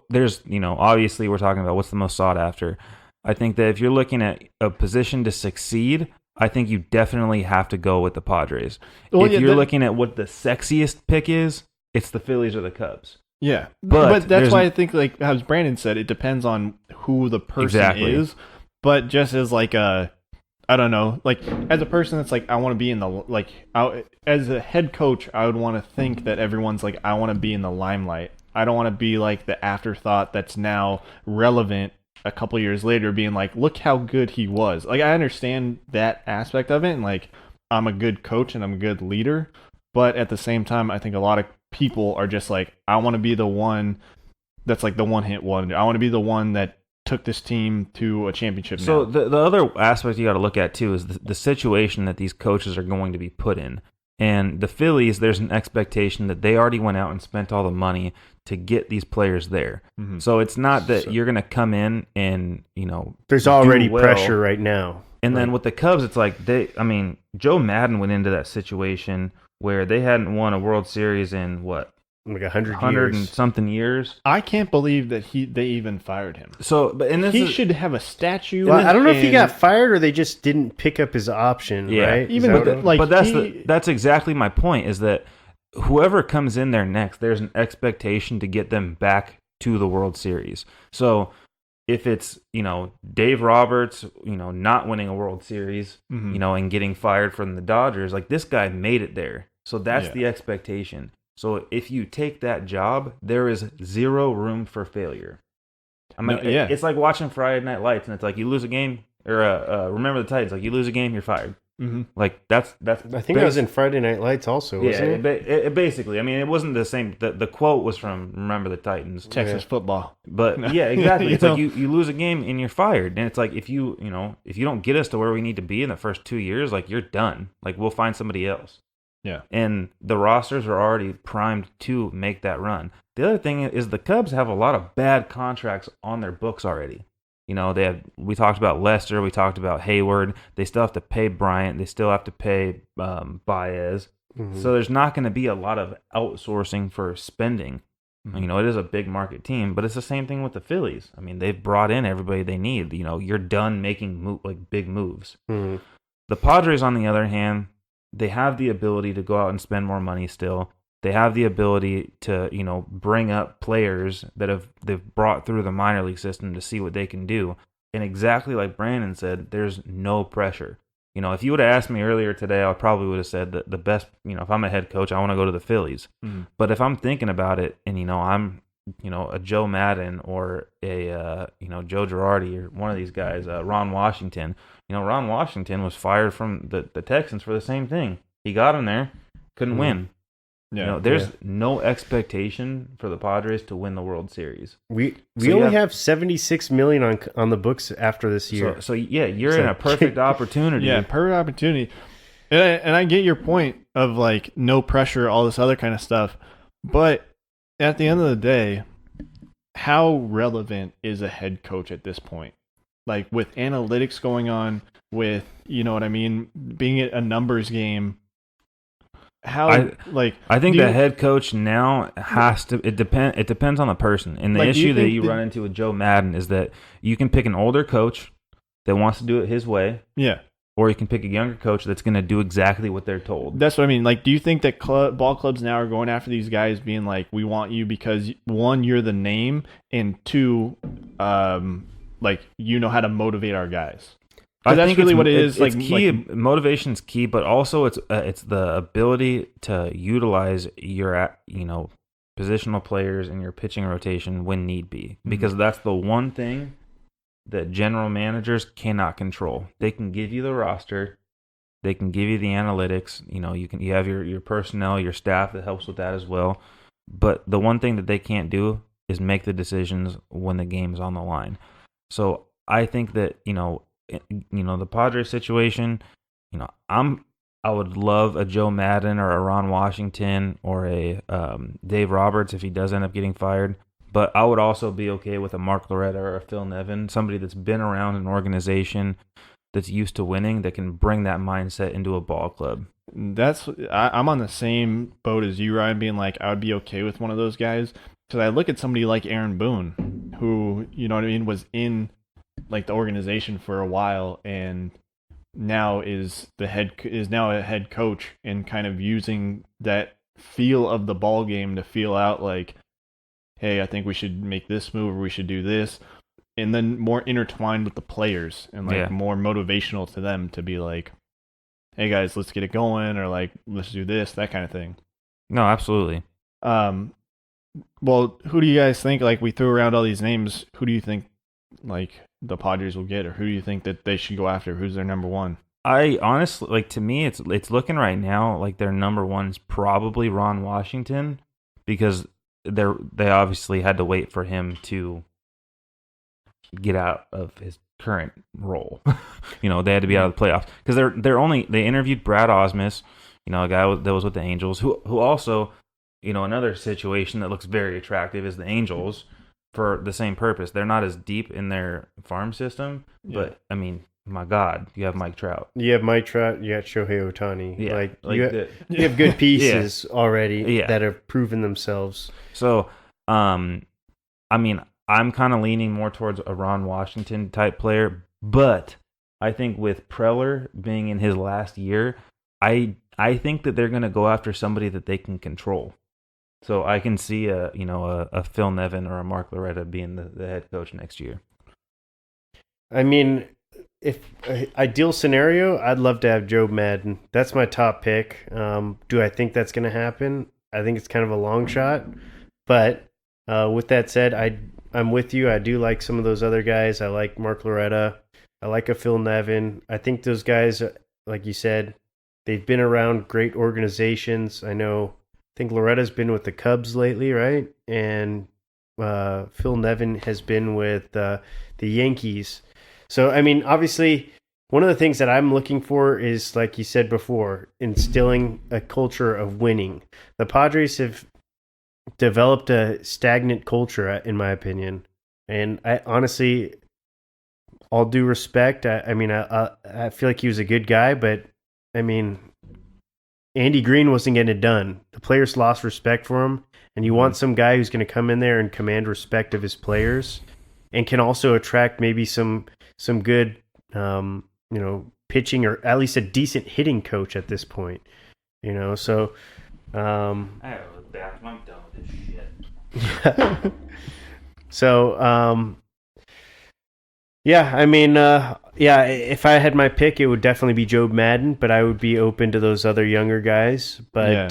there's, obviously we're talking about what's the most sought after. I think that if you're looking at a position to succeed, I think you definitely have to go with the Padres. Well, if you're looking at what the sexiest pick is, it's the Phillies or the Cubs. Yeah, But but that's there's- why I think, like as Brandon said, it depends on who the person Exactly. is. But just as like I don't know, like as a person that's like I want to be in the as a head coach, I would want to think that everyone's like I want to be in the limelight. I don't want to be like the afterthought that's now relevant a couple years later, being like, look how good he was. Like I understand that aspect of it, and like I'm a good coach and I'm a good leader, but at the same time, I think a lot of people are just like, I want to be the one that's like the one-hit wonder. I want to be the one that took this team to a championship. So now. the other aspect you got to look at too is the situation that these coaches are going to be put in. And the Phillies, there's an expectation that they already went out and spent all the money to get these players there. Mm-hmm. So it's not that you're going to come in and There's do already well. pressure right now. And then with the Cubs, it's like Joe Maddon went into that situation where they hadn't won a World Series in what, Like 100 100 and years. something years. I can't believe that they even fired him. So, but and this He is, should have a statue. Well, I don't know if he and- got fired or they just didn't pick up his option, Yeah. right? Even Is with that the- like but that's he- that's exactly my point. Is that whoever comes in there next, there's an expectation to get them back to the World Series. So if it's Dave Roberts, not winning a World Series, Mhm. and getting fired from the Dodgers, like this guy made it there. So that's Yeah. the expectation. So if you take that job, there is zero room for failure. I mean, No, yeah. it's like watching Friday Night Lights, and it's like you lose a game, or Remember the Titans, like you lose a game, you're fired. Mhm. Like that's. I think I was in Friday Night Lights also, wasn't it? it basically. I mean, it wasn't the same. The quote was from Remember the Titans. Texas football. But No. yeah, exactly. You It's know? like you lose a game and you're fired. And it's like if you don't get us to where we need to be in the first 2 years, like you're done. Like we'll find somebody else. Yeah. And the rosters are already primed to make that run. The other thing is the Cubs have a lot of bad contracts on their books already. We talked about Lester, we talked about Hayward. They still have to pay Bryant. They still have to pay Baez. Mhm. So there's not going to be a lot of outsourcing for spending. Mhm. It is a big market team, but it's the same thing with the Phillies. I mean, they've brought in everybody they need. You're done making big moves. Mhm. The Padres, on the other hand, they have the ability to go out and spend more money still. They have the ability to, bring up players that they've brought through the minor league system to see what they can do. And exactly like Brandon said, there's no pressure. If you would have asked me earlier today, I probably would have said that the best, if I'm a head coach, I want to go to the Phillies. Mhm. But if I'm thinking about it and, I'm, a Joe Maddon or a, Joe Girardi or one of these guys, Ron Washington, Ron Washington was fired from the Texans for the same thing. He got him there, couldn't win. Yeah, There's no expectation for the Padres to win the World Series. We So you only have- have $76 million on the books after this year. So yeah, you're So- in a perfect opportunity. Yeah, perfect opportunity. And I get your point of like no pressure, all this other kind of stuff. But at the end of the day, how relevant is a head coach at this point? Like with analytics going on, with what I mean, being a numbers game. I think do the you- head coach now has to. It depends on the person. And the Like, do you issue that think you that- run into with Joe Maddon is that you can pick an older coach that wants to do it his way, Yeah, or you can pick a younger coach that's going to do exactly what they're told. that's what I mean. Like, do you think that ball clubs now are going after these guys, being like, we want you because one, you're the name, and two, like you know how to motivate our guys? I That's think really it's, what it is. It's Like, key. like- Motivation's key, but also it's the ability to utilize your positional players in your pitching rotation when need be, because that's the one thing that general managers cannot control. They can give you the roster, they can give you the analytics. You have your personnel, your staff that helps with that as well. But the one thing that they can't do is make the decisions when the game's on the line. So I think that the Padres situation, I would love a Joe Maddon or a Ron Washington or a Dave Roberts if he does end up getting fired. But I would also be okay with a Mark Loretta or a Phil Nevin, somebody that's been around an organization that's used to winning, that can bring that mindset into a ball club. I'm on the same boat as you, Ryan, being like, I would be okay with one of those guys. Because I look at somebody like Aaron Boone, who, was in like the organization for a while and now is a head coach, and kind of using that feel of the ball game to feel out like, hey, I think we should make this move or we should do this, and then more intertwined with the players and like more motivational to them to be like, hey guys, let's get it going, or like, let's do this, that kind of thing. No, absolutely. Well, who do you guys think, like we threw around all these names, who do you think like the Padres will get, or who do you think that they should go after? Who's their number one? I honestly, like, to me, it's looking right now like their number one is probably Ron Washington, because they obviously had to wait for him to get out of his current role. They had to be out of the playoffs because they interviewed Brad Ausmus, a guy that was with the Angels, who also, another situation that looks very attractive is the Angels for the same purpose. They're not as deep in their farm system, but I mean, my God, you have Mike Trout. You have Mike Trout, you got Shohei Ohtani. Yeah, You have good pieces already that have proven themselves. So, I mean, I'm kind of leaning more towards a Ron Washington type player, but I think with Preller being in his last year, I think that they're going to go after somebody that they can control. So I can see a Phil Nevin or a Mark Loretta being the head coach next year. I mean, if ideal scenario, I'd love to have Joe Maddon. That's my top pick. Do I think that's going to happen? I think it's kind of a long shot. But with that said, I'm with you. I do like some of those other guys. I like Mark Loretta. I like a Phil Nevin. I think those guys, like you said, they've been around great organizations. I think Loretta's been with the Cubs lately, right? And Phil Nevin has been with the Yankees. So, I mean, obviously, one of the things that I'm looking for is, like you said before, instilling a culture of winning. The Padres have developed a stagnant culture, in my opinion. And I honestly, all due respect, I feel like he was a good guy, but, I mean, Andy Green wasn't getting it done. The players lost respect for him, and you want some guy who's going to come in there and command respect of his players and can also attract maybe some good pitching or at least a decent hitting coach at this point. So I have a bathroom. I'm done with this shit. So if I had my pick, it would definitely be Joe Maddon, but I would be open to those other younger guys. But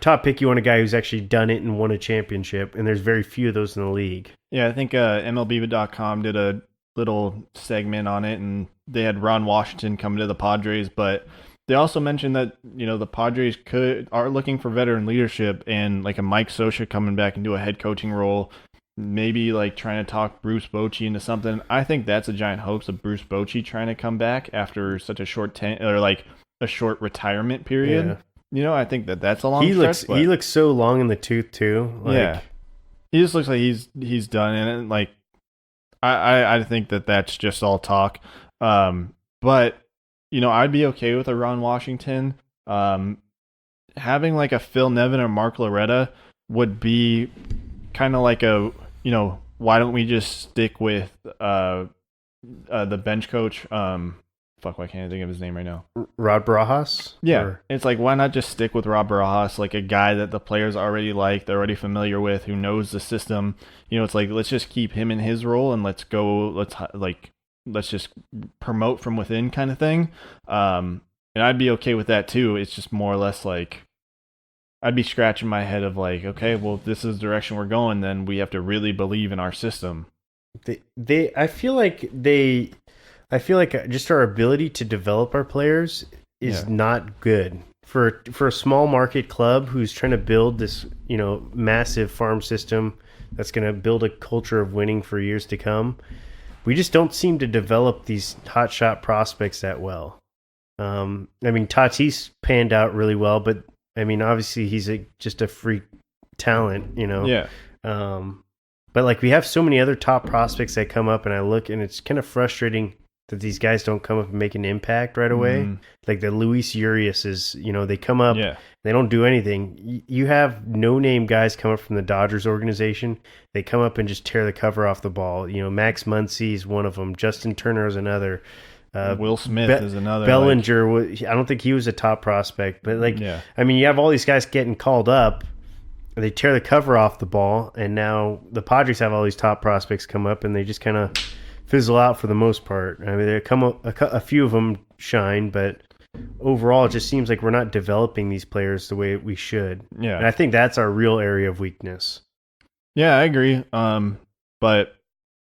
top pick, you want a guy who's actually done it and won a championship, and there's very few of those in the league. Yeah, I think MLB.com did a little segment on it, and they had Ron Washington coming to the Padres, but they also mentioned that the Padres are looking for veteran leadership, and like a Mike Socia coming back into a head coaching role, maybe like trying to talk Bruce Bochy into something. I think that's a giant hoax of Bruce Bochy trying to come back after such a short a short retirement period. Yeah. I think that's a long. He looks so long in the tooth too. Yeah, he just looks like he's done in it. Like I think that's just all talk. But I'd be okay with a Ron Washington. Having like a Phil Nevin or Mark Loretta would be kind of like a why don't we just stick with the bench coach? Why can't I think of his name right now? Rod Barajas? Yeah. It's like, why not just stick with Rod Barajas, like a guy that the players already like, they're already familiar with, who knows the system. It's like, let's just keep him in his role and let's just promote from within kind of thing. And I'd be okay with that too. It's just more or less like, I'd be scratching my head of like, okay, well, if this is the direction we're going, then we have to really believe in our system. I feel like just our ability to develop our players is not good for a small market club who's trying to build this, massive farm system that's going to build a culture of winning for years to come. We just don't seem to develop these hotshot prospects that well. Tatis panned out really well, but obviously he's just a freak talent, Yeah. But like we have so many other top prospects that come up, and I look, and it's kind of frustrating that these guys don't come up and make an impact right away. Mm-hmm. Like the Luis Urias is, they come up, they don't do anything. You have no-name guys come up from the Dodgers organization. They come up and just tear the cover off the ball. Max Muncy is one of them. Justin Turner is another. Will Smith is another. Bellinger, I don't think he was a top prospect. But you have all these guys getting called up. They tear the cover off the ball, and now the Padres have all these top prospects come up, and they just kind of fizzle out for the most part. They come up, a few of them shine, but overall, it just seems like we're not developing these players the way we should. Yeah, and I think that's our real area of weakness. Yeah, I agree. But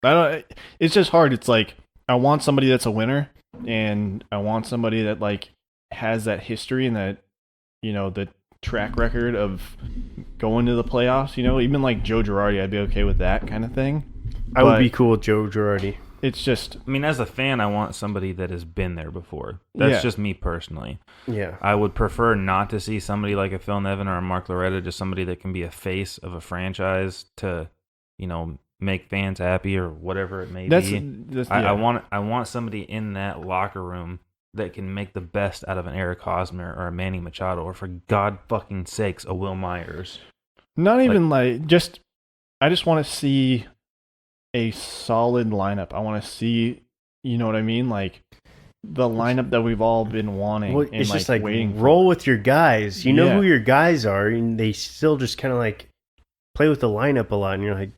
I don't. It's just hard. It's like I want somebody that's a winner, and I want somebody that like has that history and that the track record of going to the playoffs. Even like Joe Girardi, I'd be okay with that kind of thing. I would be cool with Joe Girardi. It's just, as a fan, I want somebody that has been there before. That's just me personally. Yeah. I would prefer not to see somebody like a Phil Nevin or a Mark Loretta, just somebody that can be a face of a franchise to, make fans happy or whatever it may be. I want somebody in that locker room that can make the best out of an Eric Hosmer or a Manny Machado, or for God fucking sakes, a Will Myers. Not even I just want to see a solid lineup. I want to see, you know what I mean? Like the lineup that we've all been wanting. Well, it's just like roll with your guys. You know who your guys are, and they still just kind of like play with the lineup a lot. And you're like,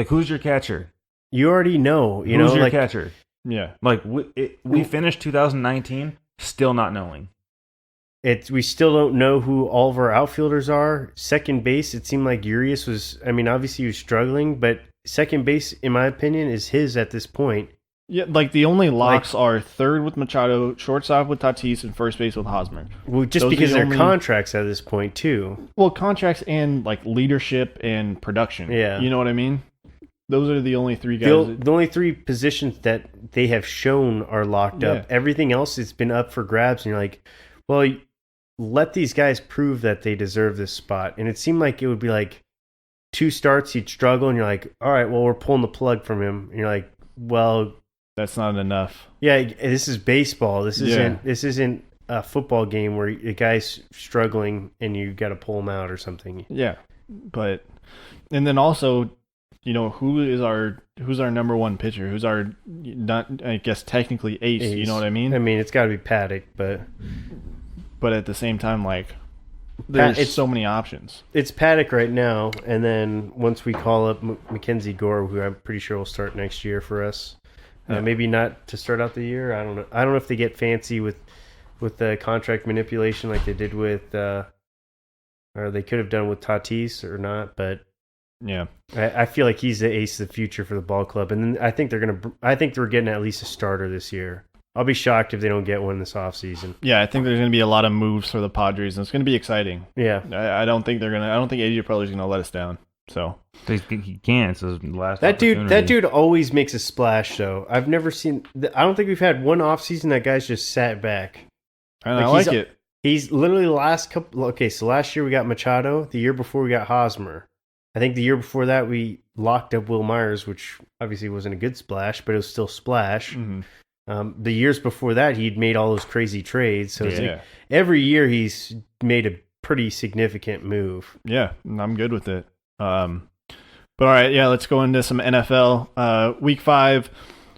who's your catcher? You already know. Who's your catcher? Yeah. Like we finished 2019 still not knowing. We still don't know who all of our outfielders are. Second base, it seemed like Urias was. Obviously he was struggling, but second base, in my opinion, is his at this point. Yeah, like the only locks are third with Machado, shortstop with Tatis, and first base with Hosmer. Well, just because they're contracts at this point too. Well, contracts and like leadership and production. Yeah, you know what I mean. Those are the only three guys. The only three positions that they have shown are locked up. Everything else has been up for grabs, and you're like, well, let these guys prove that they deserve this spot. And it seemed like it would be like 2 starts, he'd struggle, and you're like, all right, well, we're pulling the plug from him. And you're like, well, that's not enough. Yeah, this is baseball. This isn't a football game where a guy's struggling and you got to pull him out or something. Yeah, and then also, who's our number one pitcher? Who's our not? I guess technically ace. You know what I mean? I mean, it's got to be Paddock, but at the same time, like there's so many options. it's Paddock right now, and then once we call up Mackenzie Gore, who I'm pretty sure will start next year for us. Maybe not to start out the year. I don't know. I don't know if they get fancy with the contract manipulation like they did with, or they could have done with Tatis or not. But Yeah, I feel like he's the ace of the future for the ball club, and then I think they're getting at least a starter this year. I'll be shocked if they don't get one this offseason. yeah. I think there's going to be a lot of moves for the Padres, and it's going to be exciting. Yeah. I don't think AJ Preller is going to let us down. So He can't. It's his last That opportunity. dude always makes a splash, though. I've never seen. I don't think we've had one offseason that guy's just sat back. I like it. He's literally last couple. Okay, so last year we got Machado. The year before we got Hosmer. I think the year before that we locked up Will Myers, which obviously wasn't a good splash, but it was still splash. Mm-hmm. The years before that, he'd made all those crazy trades. So it's Yeah. like every year he's made a pretty significant move. Yeah, I'm good with it. But all right, yeah, let's go into some NFL. Week 5.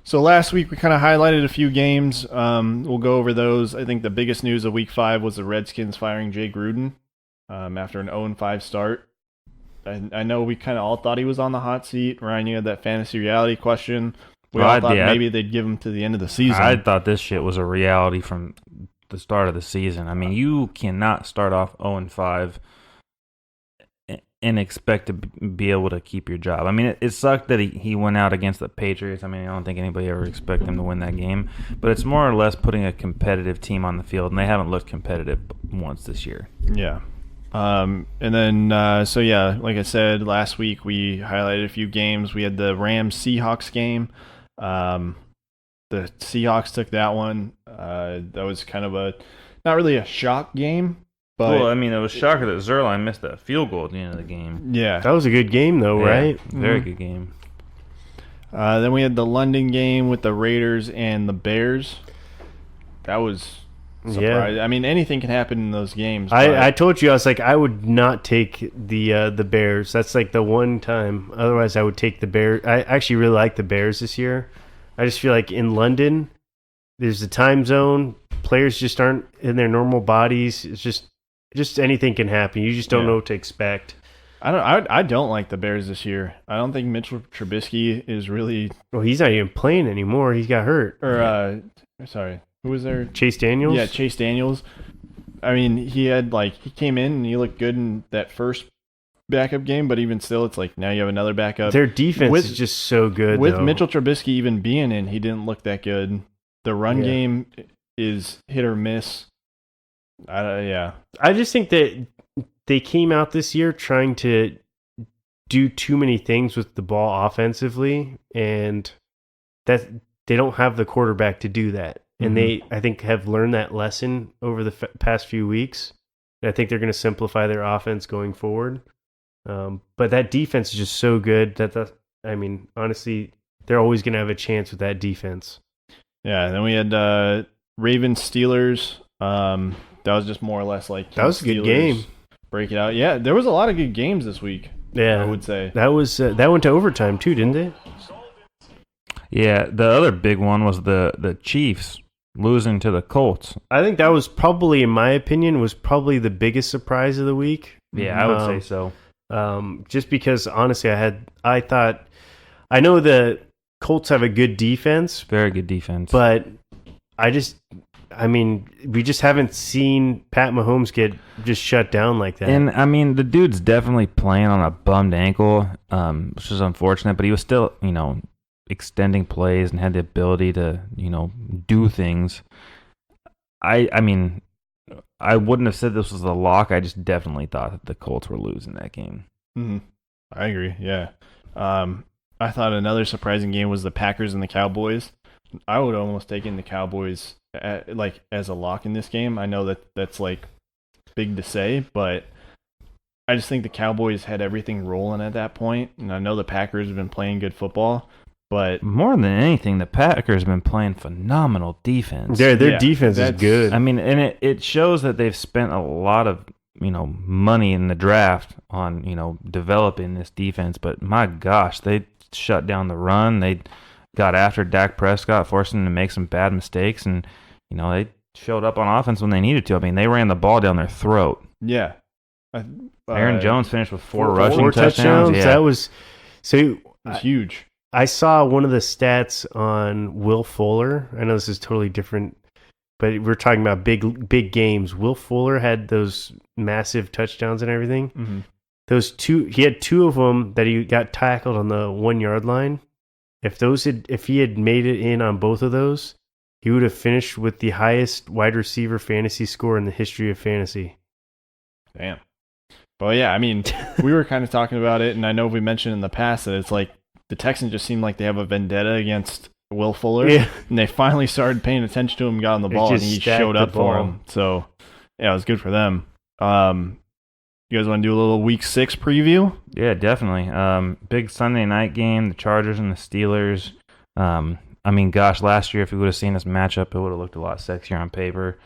So last week we kind of highlighted a few games. We'll go over those. I think the biggest news of Week 5 was the Redskins firing Jay Gruden after an 0-5 start. I know we kind of all thought he was on the hot seat. Ryan, you had that fantasy reality question. We all thought maybe they'd give him to the end of the season. I thought this shit was a reality from the start of the season. I mean, you cannot start off 0-5 and expect to be able to keep your job. I mean, it sucked that he went out against the Patriots. I mean, I don't think anybody ever expected him to win that game. But it's more or less putting a competitive team on the field, and they haven't looked competitive once this year. Yeah. And then, like I said, last week we highlighted a few games. We had the Rams-Seahawks game. The Seahawks took that one. That was kind of not really a shock game. But well, I mean, it was shocking that Zerline missed that field goal at the end of the game. Yeah. That was a good game, though, Yeah, right? Very good game. Then we had the London game with the Raiders and the Bears. That was surprising. I mean, anything can happen in those games. I told you, I was like, I would not take the Bears. That's like the one time. Otherwise, I would take the Bears. I actually really like the Bears this year. I just feel like in London, there's a time zone. Players just aren't in their normal bodies. It's just anything can happen. You just don't know what to expect. I don't like the Bears this year. I don't think Mitchell Trubisky is really. Well, he's not even playing anymore. He got hurt. Or sorry, who was there? Chase Daniels. Yeah, Chase Daniels. I mean, he came in and he looked good in that first backup game, but even still, it's like now you have another backup. Their defense is just so good. With though. Mitchell Trubisky even being in, he didn't look that good. The run game is hit or miss. I just think that they came out this year trying to do too many things with the ball offensively, and that they don't have the quarterback to do that. And they, I think, have learned that lesson over the past few weeks. And I think they're going to simplify their offense going forward. But that defense is just so good I mean, honestly, they're always going to have a chance with that defense. Yeah, and then we had Ravens Steelers. That was just more or less like that was a good game. Break it out. Yeah, there was a lot of good games this week. Yeah, I would say that was that went to overtime too, didn't it? Yeah, the other big one was the Chiefs losing to the Colts. I think that was probably, in my opinion, the biggest surprise of the week. Yeah, I would say so. Just because honestly, I know the Colts have a good defense, Very good defense. but we just haven't seen Pat Mahomes get just shut down like that. And, I mean, the dude's definitely playing on a bummed ankle, which is unfortunate, but he was still, extending plays and had the ability to, do things. I mean, I wouldn't have said this was a lock. I just definitely thought that the Colts were losing that game. Mm-hmm. I agree, yeah. I thought another surprising game was the Packers and the Cowboys. I would almost take in the Cowboys as a lock in this game. I know that's big to say, but I just think the Cowboys had everything rolling at that point, and I know the Packers have been playing good football, but More than anything, the Packers have been playing phenomenal defense. Their defense is good. I mean, and it shows that they've spent a lot of money in the draft on, developing this defense. But my gosh, they shut down the run. They got after Dak Prescott, forced him to make some bad mistakes, and, they showed up on offense when they needed to. I mean, they ran the ball down their throat. Yeah. Aaron Jones finished with four rushing four touchdowns. Yeah. That was so. It was huge. I saw one of the stats on Will Fuller. I know this is totally different, but we're talking about big games. Will Fuller had those massive touchdowns and everything. Mm-hmm. Those two, he had two of them that he got tackled on the 1 yard line. If he had made it in on both of those, he would have finished with the highest wide receiver fantasy score in the history of fantasy. Damn. But yeah, I mean, we were kind of talking about it, and I know we mentioned in the past that it's like the Texans just seem like they have a vendetta against Will Fuller, and they finally started paying attention to him, got on the ball, and he showed up for him. So yeah, it was good for them. You guys want to do a little Week 6 preview? Yeah, definitely. Big Sunday night game, the Chargers and the Steelers. I mean, gosh, last year if we would have seen this matchup, it would have looked a lot sexier on paper.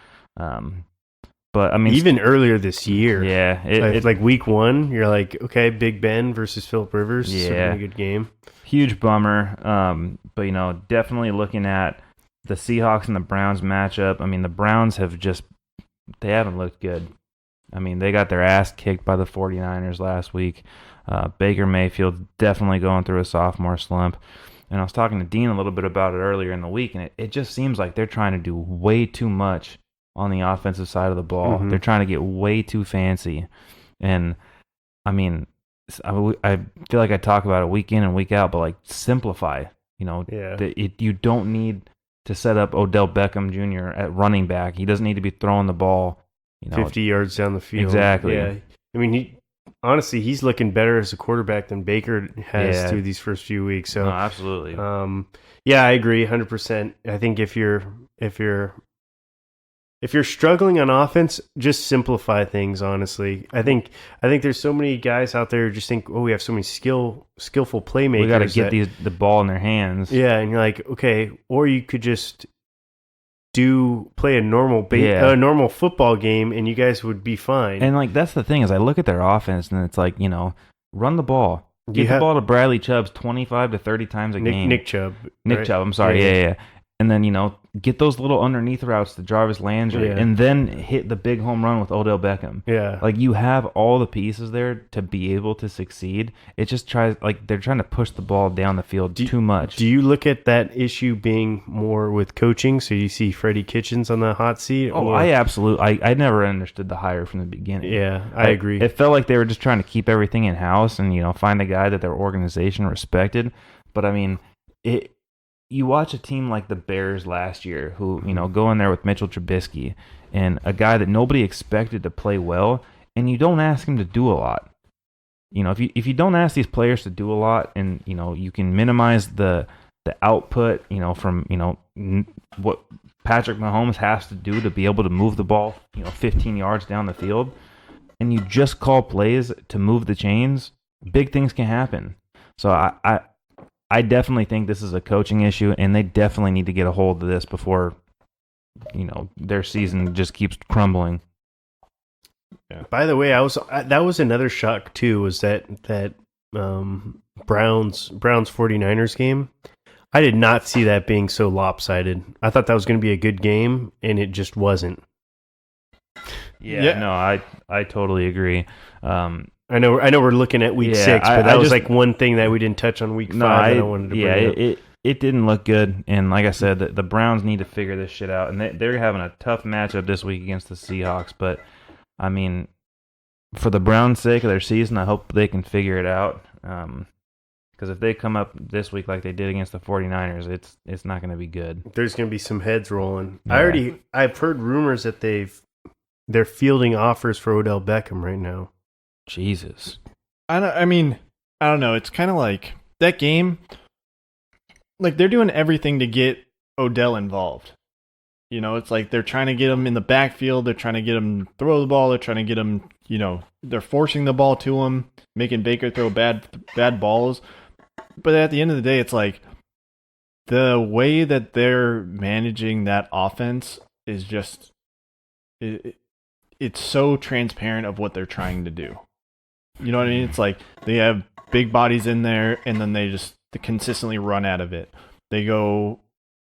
But I mean, even earlier this year, yeah, it's like Week 1, you're like, okay, Big Ben versus Phillip Rivers, yeah, a good game. Huge bummer. But definitely looking at the Seahawks and the Browns matchup. I mean, the Browns they haven't looked good. I mean, they got their ass kicked by the 49ers last week. Baker Mayfield definitely going through a sophomore slump. And I was talking to Dean a little bit about it earlier in the week, and it just seems like they're trying to do way too much on the offensive side of the ball. Mm-hmm. They're trying to get way too fancy. And, I mean, I feel like I talk about it week in and week out, but, like, simplify. You don't need to set up Odell Beckham Jr. at running back. He doesn't need to be throwing the ball 50 yards down the field. Exactly. Yeah. I mean, honestly, he's looking better as a quarterback than Baker has through these first few weeks. So, no, absolutely. Yeah, I agree 100%. I think if you're struggling on offense, just simplify things. Honestly, I think there's so many guys out there who just think, oh, we have so many skillful playmakers. We got to get the ball in their hands. Yeah, and you're like, okay, or you could just play a normal football game, and you guys would be fine. And like that's the thing is, I look at their offense, and it's like run the ball, get the ball to Bradley Chubbs 25 to 30 times a game. Nick Chubb. I'm sorry, yeah. And then, get those little underneath routes to Jarvis Landry and then hit the big home run with Odell Beckham. Yeah. Like, you have all the pieces there to be able to succeed. It just they're trying to push the ball down the field too much. Do you look at that issue being more with coaching? So you see Freddie Kitchens on the hot seat? Oh, I absolutely. I never understood the hire from the beginning. Yeah, I agree. It felt like they were just trying to keep everything in-house and, find a guy that their organization respected. But, I mean, you watch a team like the Bears last year who, go in there with Mitchell Trubisky and a guy that nobody expected to play well, and you don't ask him to do a lot. If you don't ask these players to do a lot and, you can minimize the output, from, what Patrick Mahomes has to do to be able to move the ball, 15 yards down the field, and you just call plays to move the chains, big things can happen. So I definitely think this is a coaching issue, and they definitely need to get a hold of this before, their season just keeps crumbling. Yeah. By the way, that was another shock too. Was that Browns 49ers game? I did not see that being so lopsided. I thought that was going to be a good game, and it just wasn't. Yeah. No, I totally agree. I know we're looking at week 6, but that was like one thing that we didn't touch on week 5 that I wanted to bring up. It didn't look good, and like I said, the Browns need to figure this shit out, and they're having a tough matchup this week against the Seahawks, but, I mean, for the Browns' sake of their season, I hope they can figure it out, because if they come up this week like they did against the 49ers, it's not going to be good. There's going to be some heads rolling. Yeah. I've heard rumors that they're fielding offers for Odell Beckham right now. Jesus. I don't know. It's kind of like that game. Like, they're doing everything to get Odell involved. It's like they're trying to get him in the backfield. They're trying to get him throw the ball. They're trying to get him, they're forcing the ball to him, making Baker throw bad balls. But at the end of the day, it's like the way that they're managing that offense is just it's so transparent of what they're trying to do. You know what I mean? It's like they have big bodies in there, and then they consistently run out of it. They go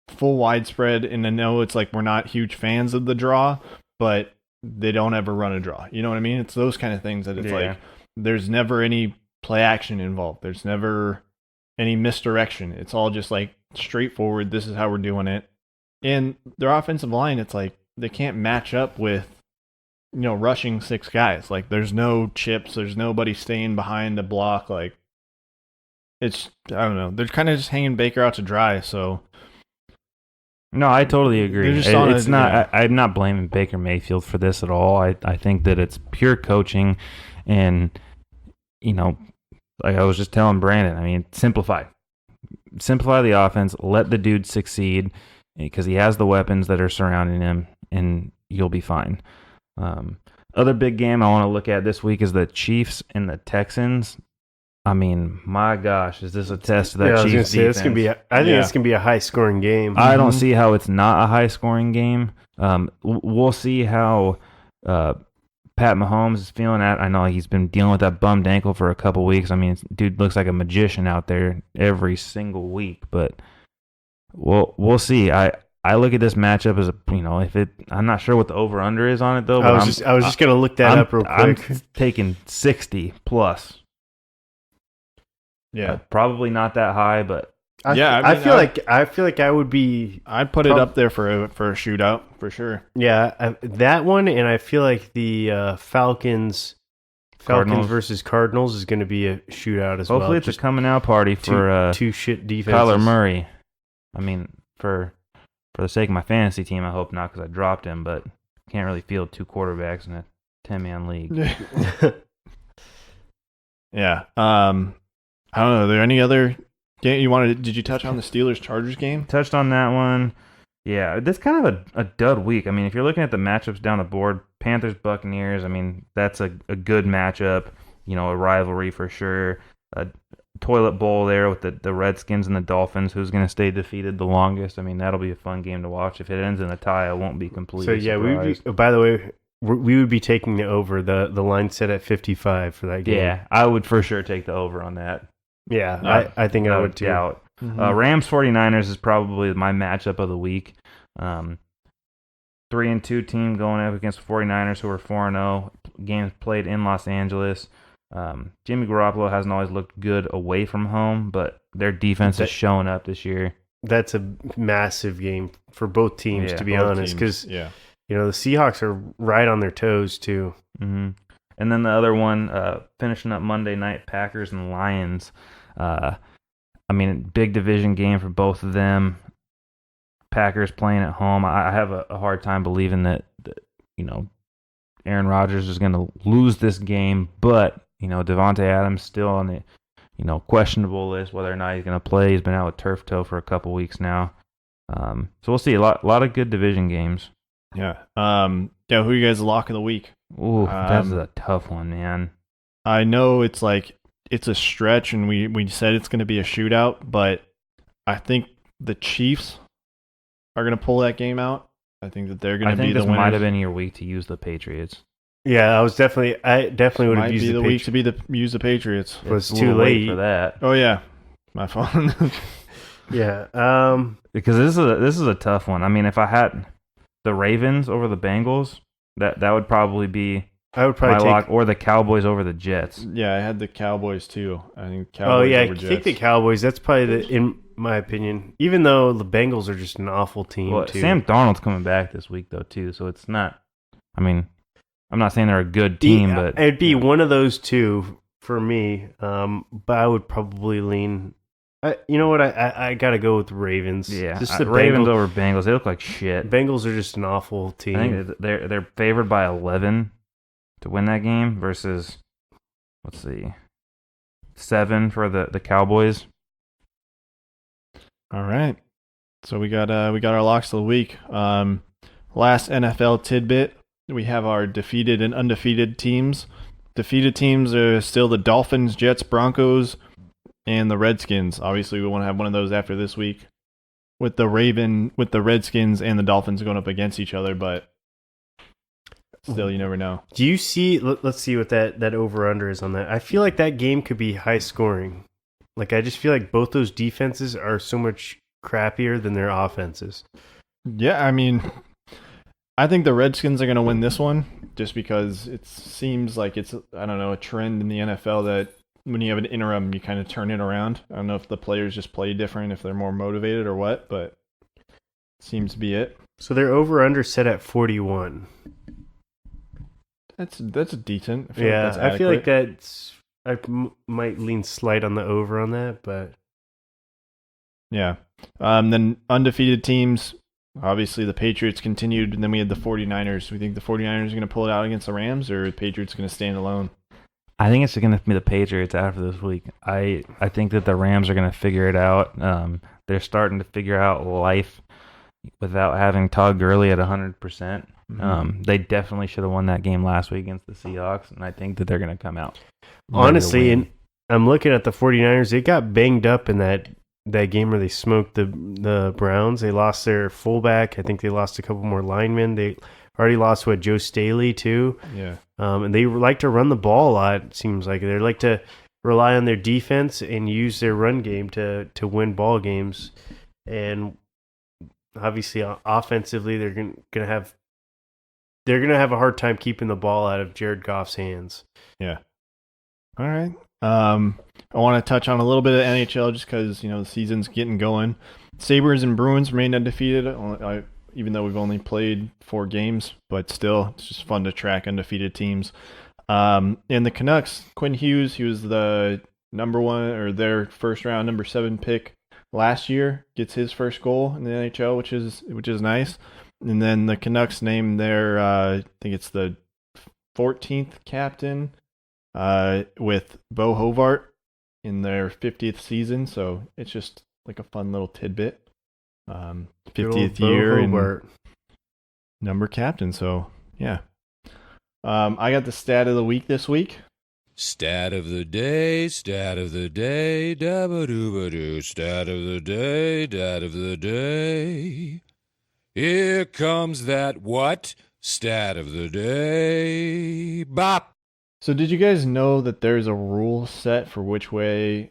full widespread, and I know it's like we're not huge fans of the draw, but they don't ever run a draw. You know what I mean? It's those kind of things that it's like there's never any play action involved. There's never any misdirection. It's all just like straightforward. This is how we're doing it. And their offensive line, it's like they can't match up with, rushing 6 guys. Like there's no chips. There's nobody staying behind the block. Like I don't know. They're kind of just hanging Baker out to dry. So no, I totally agree. I'm not blaming Baker Mayfield for this at all. I think that it's pure coaching, and like I was just telling Brandon, I mean, simplify the offense, let the dude succeed because he has the weapons that are surrounding him, and you'll be fine. Other big game I want to look at this week is the Chiefs and the Texans. I mean, my gosh, is this a test of that Chiefs defense? I think it's gonna be a high scoring game. I don't see how it's not a high scoring game. We'll see how Pat Mahomes is feeling. I know he's been dealing with that bummed ankle for a couple weeks. I mean, dude looks like a magician out there every single week. But we'll see. I look at this matchup as I'm not sure what the over under is on it though. But I was just gonna look that up real quick. I'm taking 60 plus. yeah, probably not that high, but I feel like I would be. I'd put it up there for a shootout for sure. Yeah, that one, and I feel like the Falcons versus Cardinals is going to be a shootout as well. Hopefully, it's a coming out party for two shit defenses. Kyler Murray. I mean, for the sake of my fantasy team, I hope not because I dropped him, but can't really field 2 quarterbacks in a 10-man league. Yeah. I don't know. Are there any other game you wanted? Did you touch on the Steelers-Chargers game? Touched on that one. Yeah, this kind of a dud week. I mean, if you're looking at the matchups down the board, Panthers-Buccaneers, I mean, that's a good matchup. A rivalry for sure. A toilet bowl there with the Redskins and the Dolphins. Who's going to stay defeated the longest? I mean, that'll be a fun game to watch. If it ends in a tie, I won't be completely surprised. By the way, we would be taking the over. The line set at 55 for that game. Yeah, I would for sure take the over on that. Yeah, I think I would too. Doubt. Rams 49ers is probably my matchup of the week. 3-2 team going up against the 49ers who are 4-0. Games played in Los Angeles. Jimmy Garoppolo hasn't always looked good away from home, but their defense is showing up this year. That's a massive game for both teams, to be honest, because the Seahawks are right on their toes too. Mm-hmm. And then the other one, finishing up Monday night, Packers and Lions. I mean, big division game for both of them. Packers playing at home. I have a hard time believing that Aaron Rodgers is going to lose this game, but Devontae Adams still on the questionable list whether or not he's going to play. He's been out with turf toe for a couple weeks now. So we'll see a lot of good division games. Yeah. Who are you guys' lock of the week? Ooh, that's a tough one, man. I know it's a stretch, and we said it's going to be a shootout, but I think the Chiefs are going to pull that game out. I think that they're going to be the winners. I think this might have been your week to use the Patriots. Yeah, I definitely would have used the week to use the Patriots. It was too late for that. Oh yeah, my fault. Yeah, because this is a tough one. I mean, if I had the Ravens over the Bengals, that would probably be my lock, or the Cowboys over the Jets. Yeah, I had the Cowboys too. I think Cowboys over Jets. Take the Cowboys. That's probably in my opinion. Even though the Bengals are just an awful team too. Sam Darnold's coming back this week though too, so it's not. I mean, I'm not saying they're a good team, but it'd be one of those two for me. But I would probably lean. You know what? I got to go with the Ravens. Yeah, just the Ravens over Bengals. They look like shit. Bengals are just an awful team. I think they're favored by 11 to win that game versus, let's see, 7 for the Cowboys. All right, so we got our locks of the week. Last NFL tidbit: we have our defeated and undefeated teams. Defeated teams are still the Dolphins, Jets, Broncos, and the Redskins. Obviously, we want to have one of those after this week with the Redskins and the Dolphins going up against each other. But still, you never know. Do you see? Let's see what that over under is on that. I feel like that game could be high scoring. Like I just feel like both those defenses are so much crappier than their offenses. Yeah, I mean, I think the Redskins are going to win this one just because it seems like it's, I don't know, a trend in the NFL that when you have an interim, you kind of turn it around. I don't know if the players just play different, if they're more motivated or what, but seems to be it. So they're over under set at 41. That's decent. I feel like that's might lean slight on the over on that, but yeah. Then undefeated teams, obviously the Patriots continued, and then we had the 49ers. We think the 49ers are going to pull it out against the Rams, or the Patriots going to stand alone? I think it's going to be the Patriots after this week. I think that the Rams are going to figure it out. They're starting to figure out life without having Todd Gurley at 100%. They definitely should have won that game last week against the Seahawks, and I think that they're going to come out. Honestly, and I'm looking at the 49ers. They got banged up in that game where they smoked the Browns. They lost their fullback. I think they lost a couple more linemen. They already lost Joe Staley too. Yeah. And they like to run the ball a lot. It seems like they like to rely on their defense and use their run game to win ball games. And obviously, offensively, they're gonna have a hard time keeping the ball out of Jared Goff's hands. Yeah. All right. I want to touch on a little bit of NHL just because, the season's getting going. Sabres and Bruins remain undefeated, even though we've only played 4 games, but still, it's just fun to track undefeated teams. And the Canucks, Quinn Hughes, he was the number 1 or their first round number 7 pick last year, gets his first goal in the NHL, which is nice. And then the Canucks named their, I think it's the 14th captain, with Bo Hovart in their 50th season, so it's just like a fun little tidbit. 50th year and number captain, so yeah. I got the stat of the week this week. Stat of the day, dabba-dooba-doo, stat of the day, dat of the day. Here comes that what? Stat of the day. Bop. So did you guys know that there's a rule set for which way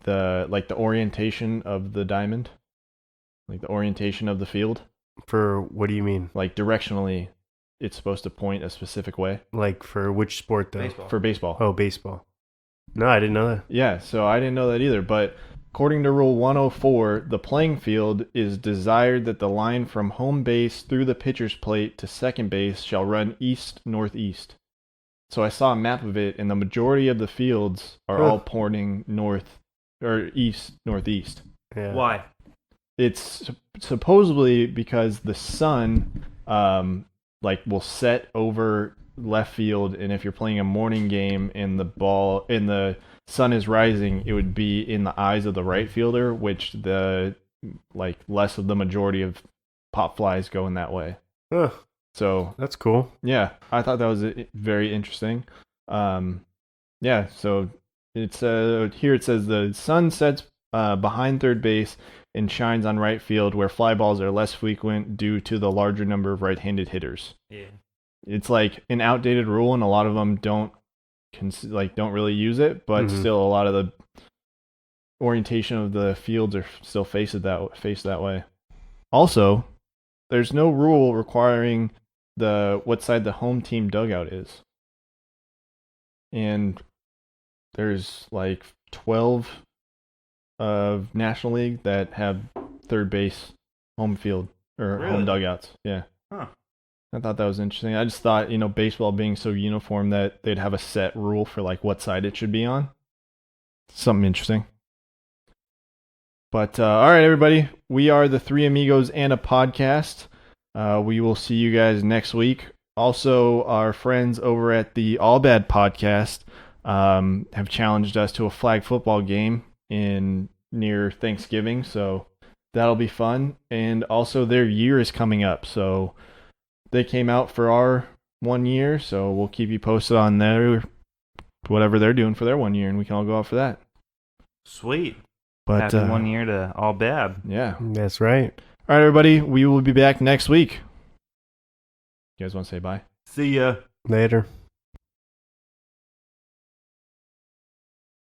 the orientation of the diamond? Like the orientation of the field? For what do you mean? Like directionally, it's supposed to point a specific way. Like for which sport though? Baseball. For baseball. Oh, baseball. No, I didn't know that. Yeah, so I didn't know that either, but according to Rule 104, the playing field is desired that the line from home base through the pitcher's plate to second base shall run east-northeast. So I saw a map of it, and the majority of the fields are all pointing north or east-northeast. Yeah. Why? It's supposedly because the sun will set over left field, and if you're playing a morning game and the sun is rising, it would be in the eyes of the right fielder, which less of the majority of pop flies go in that way. Huh. So That's cool. yeah, I thought that was very interesting. Yeah, so it's here it says the sun sets behind third base and shines on right field, where fly balls are less frequent due to the larger number of right-handed hitters. Yeah. It's like an outdated rule, and a lot of them don't really use it, but still a lot of the orientation of the fields are still faced that way. Also, there's no rule requiring what side the home team dugout is. And there's 12 of National League that have third base home field or Really? home dugouts. Yeah. Huh. I thought that was interesting. I just thought, baseball being so uniform that they'd have a set rule for what side it should be on. Something interesting. But all right, everybody, we are the Three Amigos and a Podcast. We will see you guys next week. Also, our friends over at the All Bad Podcast have challenged us to a flag football game near Thanksgiving, so that'll be fun. And also, their year is coming up, so they came out for our 1 year, so we'll keep you posted on whatever they're doing for their 1 year, and we can all go out for that. Sweet. But Happy 1 year to All Bad. Yeah. That's right. All right, everybody. We will be back next week. You guys want to say bye? See ya. Later.